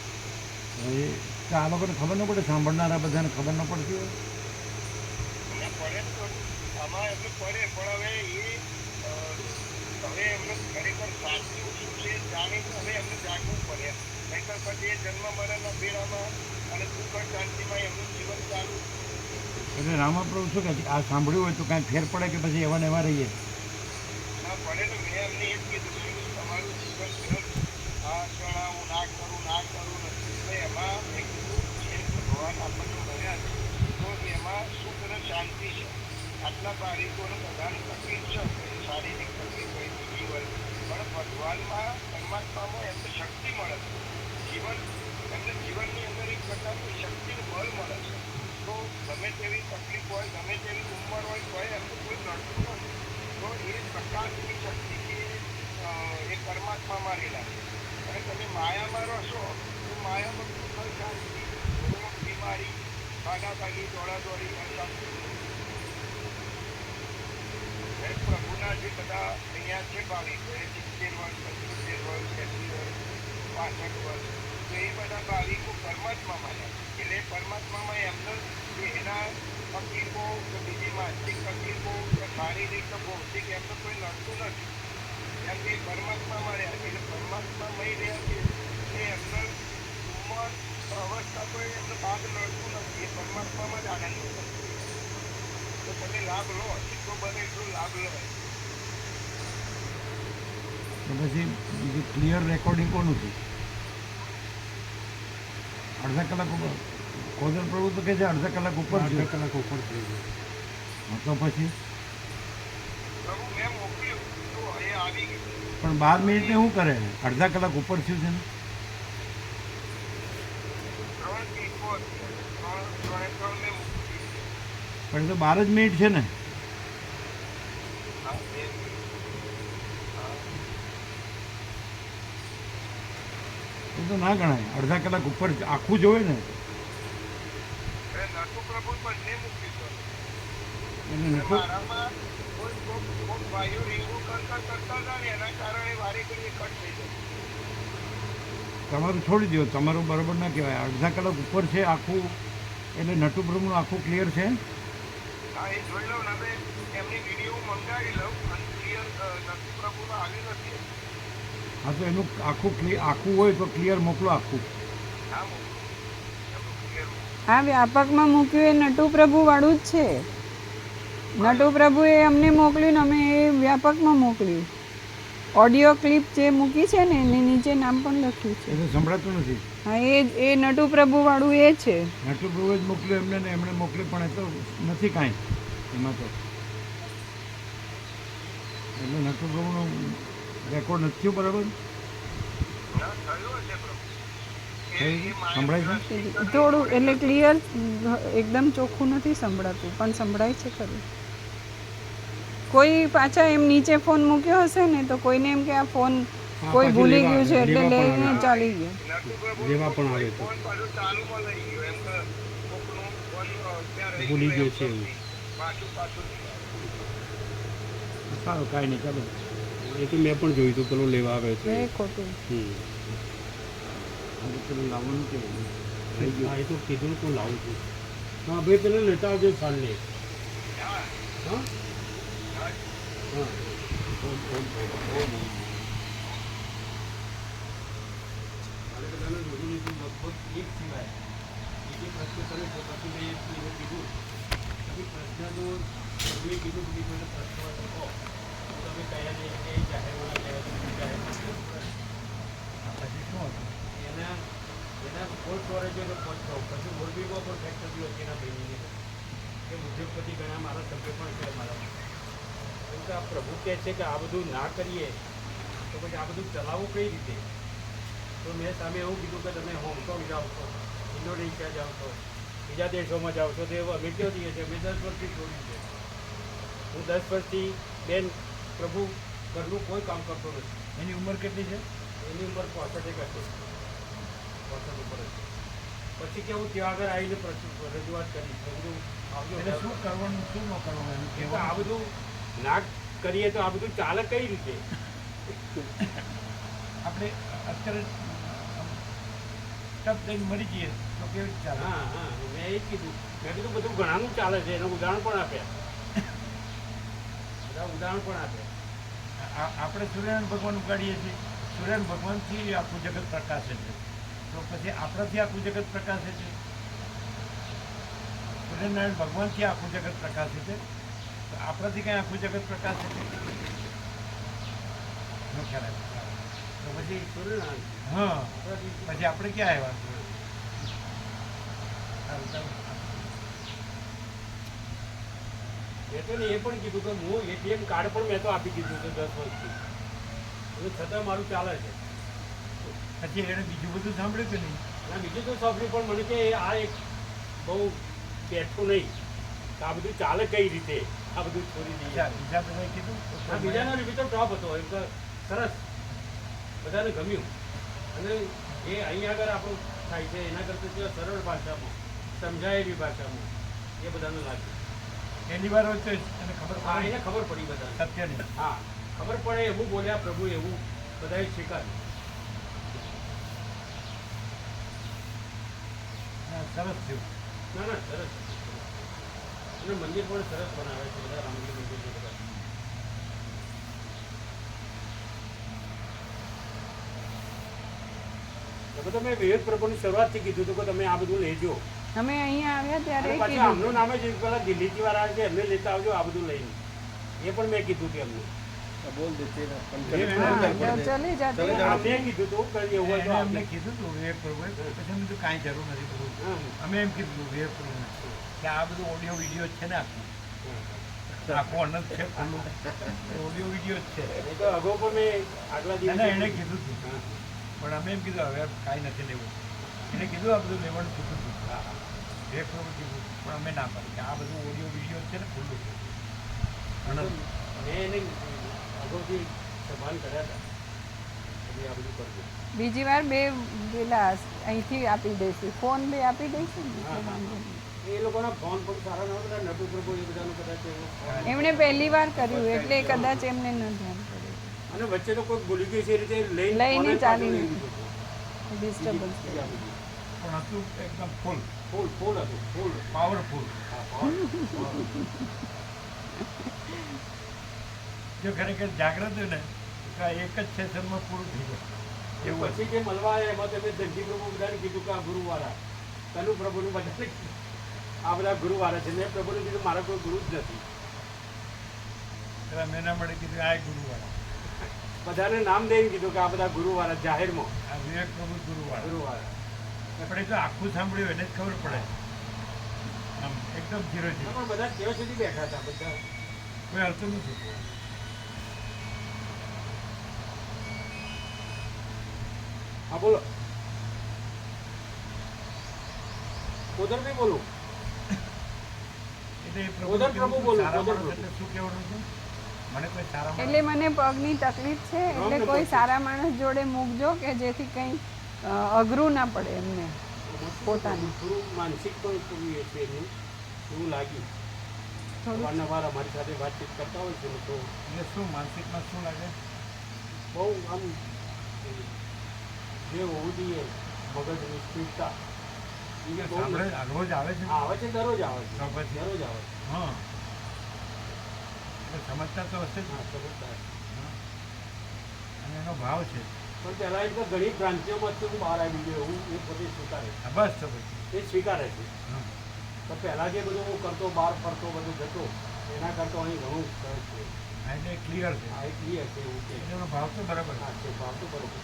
હવે તો આ લોકોને ખબર ન પડે, સાંભળનારા બધાને ખબર ન પડતી હોય. એમને પડે તો આમાં એમને પડે પણ હવે એમને ખરેખર સાચું શું છે જાણીને હવે એમને જાગવું પડે. નહીંતર પછી એ જન્મ મરણના બેડામાં અને દુઃખ અને શાંતિમાં એમનું જીવન ચાલુ. એટલે રામાપ્રભુ શું કહે છે, આ સાંભળ્યું હોય તો કાંઈ ફેર પડે કે પછી એવા ને એવા રહીએ? ના પડે ને. મેં એમને એ જ કીધું કે તમારું જીવન ગ્રંથ આ ક્ષણ હું ના કરું નથી એટલે એમાં મેં કીધું જે ભગવાન આપણને મળ્યા છે તો એમાં સુખ અને શાંતિ છે. આટલા બારીકોને બધાને તકલીફ છે, શારીરિક તકલીફ હોય, બીજી હોય, પણ ભગવાનમાં પરમાત્મામાં એમને શક્તિ મળે છે. એમને જીવનની અંદર એક પ્રકારની શક્તિનું બળ મળે છે. તો ગમે તેવી તકલીફ હોય, ગમે તેવી ઉંમર હોય તો એમને કોઈ નડતું નથી. તો એ પ્રકાશની શક્તિ એ પરમાત્મામાં રહેલા છે. અને તમે માયામાં રહેશો તો માયામાં કોઈ શાંતિ, રોગ, બીમારી, ભાગાભાગી, દોડાદોડી, અશાંતિ. પ્રભુના જે બધા અહીંયા છે ભાવિકો એ 70 વર્ષ 75 વર્ષ 80 વર્ષ 65 વર્ષ તો એ બધા ભાવિકો પરમાત્મા માન્યા એટલે પરમાત્મામાં એમને એના તકલીફો કે બીજી માનસિક તકલીફો કે શારીરિક કે ભૌતિક એમને કોઈ નડતું નથી એમ કે પરમાત્મામાં રહ્યા છે એટલે પરમાત્મામય રહ્યા છે એ એમને ઉંમર અવસ્થા કોઈ એમને ભાગ નડતું નથી એ પરમાત્મામાં જ આનંદ છે તો તમે લાભ લો જેટલો બને એટલો લાભ લો તો પછી બીજું ક્લિયર રેકોર્ડિંગ કોનું છે? અડધા કલાક ઉપર ખોજલ પ્રભુ તો કહે છે અડધા કલાક ઉપર છે. કલાક ઉપર થઈ ગયું. હા, તો પછી પ્રભુ મેં મોકલ્યું તો એ આવી ગયું પણ 12 મિનિટને શું કરે? અડધા કલાક ઉપર થયું છે ને. 3 ટીપો ત્રણે ત્રણ મેં મોકલ્યું પણ એ તો 12 જ મિનિટ છે ને. હા બે એ તો ના ગણાય. અડધા કલાક ઉપર આખું જોવે ને. નટુ પ્રભુ બંને મૂક્યું એટલે નતો મારામાં કોઈ ભાઈઓ રીંગું કરતા હતા ને એના કારણે વારે ઘડીએ કટ થઈ જાય તમારું છોડી દો. તમારું બરાબર ના કહેવાય. અડધા કલાક ઉપર છે આખું એટલે નટુ બ્રહ્મનું આખું ક્લિયર છે. હા એ જોઈ લઉં ને હવે એમની વિડીયો મંગાવી લઉં અને ક્લિયર નટુ પ્રભુનો આવ્યું નથી હા, તો એનું આખું હોય તો ક્લિયર મોકલો આખું. હા મોકલું એમનું ક્લિયર આ વ્યાપકમાં મૂક્યું એ નટુ પ્રભુ વાળું જ છે. નટુ પ્રભુએ અમને મોકલ્યું ને અમે એ વ્યાપકમાં મોકલ્યું. ઓડિયો ક્લિપ જે મૂકી છે ને એની નીચે નામ પણ લખ્યું છે. એ તો સંભળાતું નથી. હા, એ નટુ પ્રભુ વાળું એ છે. નટુ પ્રભુએ જ મોકલ્યું એમને ને એમણે મોકલ્યું પણ એ તો નથી કાંઈ એમાં તો. એટલે નટુ પ્રભુનું રેકોર્ડ નથી થયું બરાબર. ના થયું હશે પ્રભુ સંભળાય છે? થોડું એટલે ક્લિયર એકદમ ચોખ્ખું નથી સંભળાતું પણ સંભળાય છે ખરું. કોઈ પાછા એમ નીચે ફોન મૂક્યો હશે ને તો કોઈને એમ કે આ ફોન કોઈ ભૂલી ગયું છે એટલે લઈને ચાલી ગયો. નટુ પ્રભુ લેવા પણ આવે તો. ફોન પાછું ચાલુમાં લઈ ગયો એમ કે કોકનું ફોન ત્યાં રહી ભૂલી ગયો છે એમ એવું. પાછું સારું, કાંઈ નહીં, ચાલો. એ તો મેં પણ જોયું હતું પેલો લેવા આવે છે. એ ખોટું. આજે પેલું લાવવાનું કેવું થઈ ગયું. હા, એ તો કીધું ને હું લાવું છું. હા ભાઈ પેલા લેતા આવજો સાંજે. હા હા હા હા. ઉદ્યોગપતિ ઘણા મારા સભ્ય પણ છે મારા. કેમ કે આ પ્રભુ કહે છે કે આ બધું ના કરીએ તો પછી આ બધું ચલાવવું કઈ રીતે? તો મેં સામે એવું કીધું કે તમે હોંગકોંગ જાઓ છો, ઇન્ડોનેશિયા જાઓ છો, બીજા દેશોમાં જાઓ છો, તો એવું અમે ક્યાં જઈએ છીએ? અમે 10 વર્ષથી છોડ્યું છે. હું 10 વર્ષથી બેન પ્રભુ ઘરનું કોઈ કામ કરતો નથી. એની ઉંમર કેટલી છે? એની ઉંમર 65 હશે, 65 ઉપર હશે. પછી કે હું ત્યાં આગળ આવીને રજૂઆત કરીશ. બધું એટલે શું કરવાનું શું ન કરવાનું એનું કે આ કહેવાનું. બધું ના કરીએ તો આ બધું ચાલે કઈ રીતે? આપણે અત્યારે ટપ દઈને મરી જઈએ તો કેવી રીતે ચાલે? હા હા, મેં એ જ કીધું. મેં કીધું બધું ઘણાનું ચાલે છે, એનું ઉદાહરણ પણ આપ્યા. બધા ઉદાહરણ પણ આપ્યા. આપણે સૂર્યનારાયણ ભગવાન ઉગાડીએ છીએ. સૂર્યનારાયણ ભગવાનથી આખું જગત પ્રકાશે છે. તો પછી આપણાથી આખું જગત પ્રકાશે છે. સૂર્યનારાયણ ભગવાનથી આખું જગત પ્રકાશે છે. તો આપણાથી કંઈ આખું જગત પ્રકાશે છે? નો ખ્યાલ આવ્યો. તો પછી સૂર્યનારાયણ હા, આપણાથી પછી આપણે ક્યાં આવ્યા? સારું, ચાલો. મેં તો એ પણ કીધું કે હું એટીએમ કાર્ડ પણ મેં તો આપી દીધું છે 10 વર્ષથી. હવે છતાં મારું ચાલે છે. પછી એણે બીજું બધું સાંભળ્યું કે નહીં? અને બીજું તો સાંભળ્યું પણ મને કે આ એક બહુ બેઠું નહીં કે આ બધું ચાલે કઈ રીતે, આ બધું છોડી દઈએ. બીજા બધાએ કીધું? આ બીજાનો રિવ્યુ તો ટોપ હતો. એમ તો સરસ, બધાને ગમ્યું. અને એ અહીં આગળ આપણું થાય છે એના કરતાં જે સરળ ભાષામાં, સમજાયેલી ભાષામાં એ બધાને લાગ્યું. પહેલી વાર હોય તો એને ખબર હા, પડે એને ખબર પડી બધાને. સત્યની. હા, ખબર પડે એવું બોલ્યા પ્રભુ, એવું બધાએ સ્વીકાર્યું. સરસ થયું. ના ના, સરસ. અને મંદિર પણ સરસ બનાવે છે બધા, રામજી મંદિર છે બધા. તો તમે વિવેક પ્રભુની શરૂઆતથી કીધું હતું કે તમે આ બધું લેજો. અમે અહીંયા આવ્યા ત્યારે અને પાછું કીધું આમનું નામ જ પેલા દિલ્હીથી વાળા છે, એમને લેતા આવજો આ બધું લઈને. એ પણ મેં કીધું હતું એમને. બોલ દેતે હા, ચલે જાતે હા, મેં કીધું હતું કે એવું હોય તો એને અમને આપણે કીધું હતું વિવેક પ્રભુએ, પછી અમે કીધું કાંઈ જરૂર નથી પ્રભુ. હા. અમે એમ કીધું વિવેક પ્રભુને કે આ બધું ઓડિયો વિડીયો છે ને આખું આખું અનંત છે ખુલ્લું ઓડિયો વિડીયો જ છે. એ તો અગાઉ પણ મેં આગલા ના, દિવસે એણે કીધું હતું, હા. પણ અમે એમ કીધું હવે કાંઈ નથી લેવું. એને કીધું આ બધું લેવાનું કીધું હતું, વિવેક પ્રભુ કીધું, પણ અમે ના પાડી કે આ બધું ઓડિયો વિડીયો છે ને ખુલ્લું છે અનંત. મેં એને અગાઉથી સભાન કર્યા હતા કે આ બધું કરજો. બીજી વાર બે પેલા અહીંથી આપી દઈશું, ફોન બે આપી દઈશું ને, હા, એટલે હા. વાંધો નહીં. એ લોકોના ફોન પણ સારા ન હતા, નટુ પ્રભુ એ બધાનું કદાચ એવું ફોન. એમણે પહેલી વાર કર્યું એટલે કદાચ એમને ન ધ્યાન કર્યું, અને વચ્ચે તો કોઈ ભૂલી ગઈ છે એ રીતે લઈને લઈને ફોન જ ચાલી પાછું લઈ નીકળી. લીધો. ડિસ્ટર્બન્સ બીજી આ બધી. પણ હતું એકદમ ફૂલ ફૂલ ફૂલ હતું, ફૂલ. પાવરફુલ. હા, ફોન. જો ખરેખર જાગ્રત હોય ને તો આ એક જ સેશનમાં પૂરું થઈ જાય એવું હતું. પછી જે મળવા આવ્યા એમાં તમે ધનજી પ્રભુ બધાને કીધું કે આ ગુરુવાળા, તનુ પ્રભુનું બધાને કીધું આ બધા ગુરુવાળા છે. મેં પ્રભુને કીધું મારા કોઈ ગુરુ જ નથી. પેલા મેના મળે કીધું આ ગુરુવાળા, બધાને નામ દઈને કીધું કે આ બધા ગુરુવાળા જાહેરમાં આ વિવેક પ્રભુ ગુરુવાળા. ગુરુવાળા. આપણે તો આખું સાંભળ્યું એને જ ખબર પડે આમ એકદમ ધીરો હા, ધીરો, પણ બધા કેવા સુધી બેઠા હતા બધા. કોઈ અડતું નથી. હા, બોલો. ઉધરથી બોલું. એટલે એ ઉધર પ્રભુ બોલો, સારા ઉધર માણસ પ્રભુ. એટલે શું કહેવાનું છે? મને કોઈ સારા માણસ એટલે મને પગની તકલીફ છે, એટલે કોઈ સારા માણસ જોડે મૂકજો કે જેથી કંઈ અઘરું ના પડે એમને પોતાનું. થોડું માનસિક પણ થોડું એ છે એનું એવું લાગ્યું. થોડું અવારનવાર અમારી સાથે વાતચીત કરતા હોય છે તો એટલે શું માનસિકમાં શું લાગે? બહુ આમ જે હોવું જોઈએ મગજની સ્થિરતા એ બહુ સાંભળે નથી. રોજ આવે છે? આવે છે, દરરોજ આવે છે, તો પછી? દરરોજ આવે છે. હા, એટલે સમજતા તો હશે જ. હા, સમજતા હશે. હા. અને એનો ભાવ છે. પણ પહેલાં એક તો ઘણી ભ્રાંતિઓમાંથી હું બહાર આવી ગયો હું એ પોતે સ્વીકારે હા, બસ તો પછી. એ સ્વીકારે છે. હા. તો પહેલાં જે બધું હું કરતો બહાર ફરતો બધું જતો એના કરતાં અહીં ઘણું સરસ છે. હા, એટલે ક્લિયર છે. આ એક ક્લિયર છે એવું છે. એટલે એનો ભાવ તો બરાબર હા, છે. છે ભાવ તો બરોબર.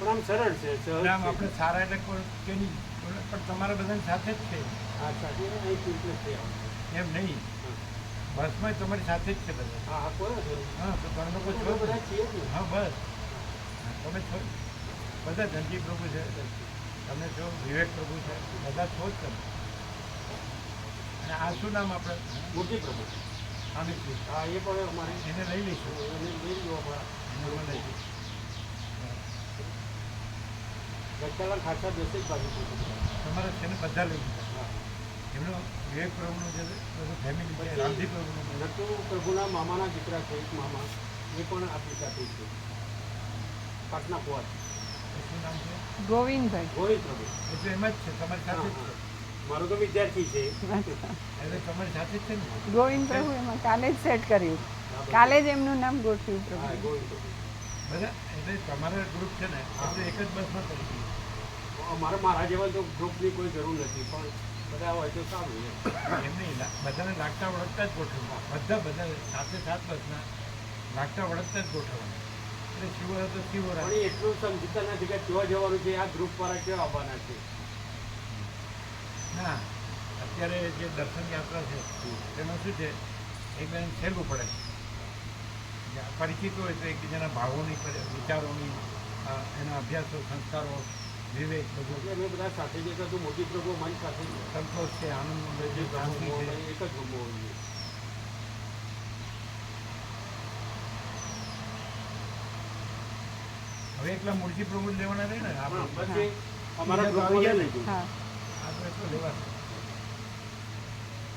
પણ આમ સરળ છે, સહજ એટલે આમ છે. આપણે સારા એટલે કોઈ કે નહીં, પણ તમારા બધાની સાથે જ છે હા, સાથે અહીં એટલે છે. એમ નહીં. બસમાં તમારી સાથે જ છે બધા. હા, હા, કોઈ નથી. હા, તો તમે લોકો છો અમે જ બધા ને? છીએ જ ને. હા, બસ. હા, તમે છો જ. બધા ધનજી પ્રભુ છે, તમે છો, વિવેક પ્રભુ છે, બધા છો જ તમે. અને આ શું નામ આપણે? મૂર્તિ પ્રભુ. અમિત પ્રભુ. હા, એ પણ અમારે એને લઈ લઈશું. એને લઈ લો અમારા. એને પણ લઈ લઈશું. ગઈકાલના ખાસા દસે જ બાજુ છે. તમારે છે ને બધા લઈ લીધા. હા. એમનો વિવેક પ્રભુનું જે બધું ફેમિલી છે, રામજી પ્રભુનું બધું. નટુ પ્રભુના મામાના દીકરા છે એક મામા એ પણ આપણી સાથે છે. પાટના કુવા એ શું નામ છે? ગોવિંદભાઈ. ગોવિંદ પ્રભુ. એ તો એમ જ છે, તમારી હા, સાથે જ હા. છે. મારો તો વિદ્યાર્થી છે. એટલે તમારી સાથે જ છે ને? ગોવિંદ પ્રભુ એમાં કાલે જ સેટ કર્યું, કાલે જ એમનું નામ ગોઠવ્યું હા, પ્રભુ. ગોવિંદ પ્રભુ. બધા એટલે તમારા ગ્રુપ છે ને આપણે એક જ બસમાં કરી દઈએ. મારા જેવા તો ગ્રુપની કોઈ જરૂર નથી પણ બધા હોય તો સારું છે. એમ નહીં, બધાને લાગતા વળગતા જ ગોઠવવા. બધા સાથે સાત બસના લાગતા વળગતા જ ગોઠવવા. એટલે શિવો તો શિવો પણ રાખે. એ એટલું સમજતા નથી કે કેવા જવાનું છે, આ ગ્રુપવાળા કેવા આવવાના છે. ના, અત્યારે જે દર્શન યાત્રા છે તેમાં શું છે, એકબીજાને સહેલું પડે. પરિચિત હોય તો એકબીજાના ભાવોની વિચારોની એના અભ્યાસો, સંસ્કારો, વિવેક બધું એટલે અમે બધા સાથે જતા તો મોટી પ્રભુ અમારી સાથે જ સંતોષ છે, આનંદ છે, જે શાંતિ પ્રભુ છે. એક જ રૂમમાં હોઈએ. હવે એકલા મૂર્તિ પ્રભુ જ લેવાના રહે ને હા, આપણે. પછી અમારા ગ્રુપમાં લઈ લીધું હા, આ તો એટલું લેવાશે.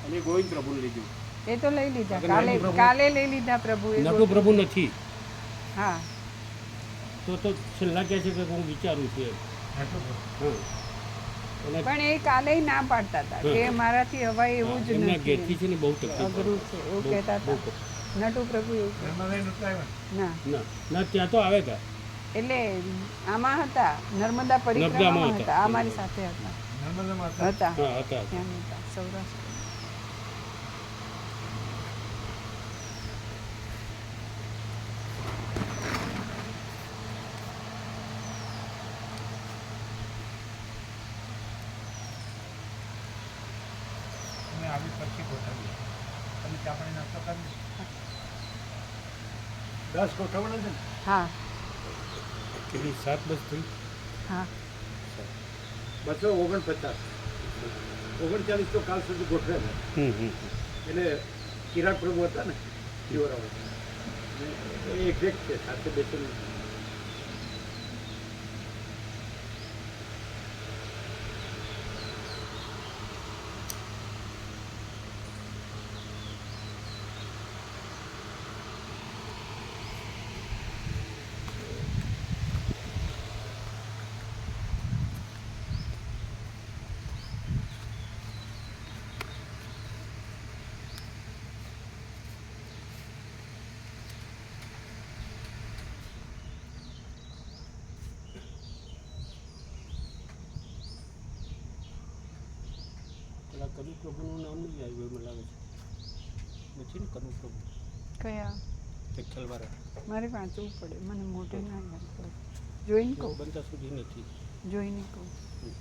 અને ગોવિંદ પ્રભુને લીધું. એ તો લઈ લીધા અગર કાલે નટુ પ્રભુ- કાલે લઈ લીધા પ્રભુએ નટુ પ્રભુ નથી હા તો છેલ્લા કહે છે કે હું વિચારું છું એમ હા અને પણ એ કાલે ના પાડતા હતા કે મારાથી હવાય એવું જ એમના નથી ઘેરથી છે ને બહુ તકલીફ અઘરું છે એવું બહુ- કહેતા બહુ હતા નટુ પ્રભુ એવું કહેતા. ના ના ત્યાં તો આવે હતા એટલે આમાં હતા નર્મદા નર્મદામાં પરિક્રમામાં હતા. હતા આ મારી સાથે હતા હતા હા હતા ત્યાં હતા સૌરાષ્ટ્ર અમે આવી પછી ગોઠવીએ તમે ચા પાણી નાસ્તો કરી 10 ગોઠવણ છે ને હા કેટલી 7 બસ થઈ હા 249 39 તો કાલ સુધી ગોઠવે ને એટલે ચિરાગ પ્રભુ હતા ને શિવરાવ એ એક્ઝેક્ટ છે સાથે બેસીને પેલા કનુ પ્રભુનું નામ નહીં આવ્યું એવું લાગે છે નથી ને કનુ પ્રભુ કયા તિથલવાળા મારે વાંચવું પડે મને મોઢે ના યાદ પડે જોઈને કહું બનતા સુધી નથી જોઈને કહું હમ.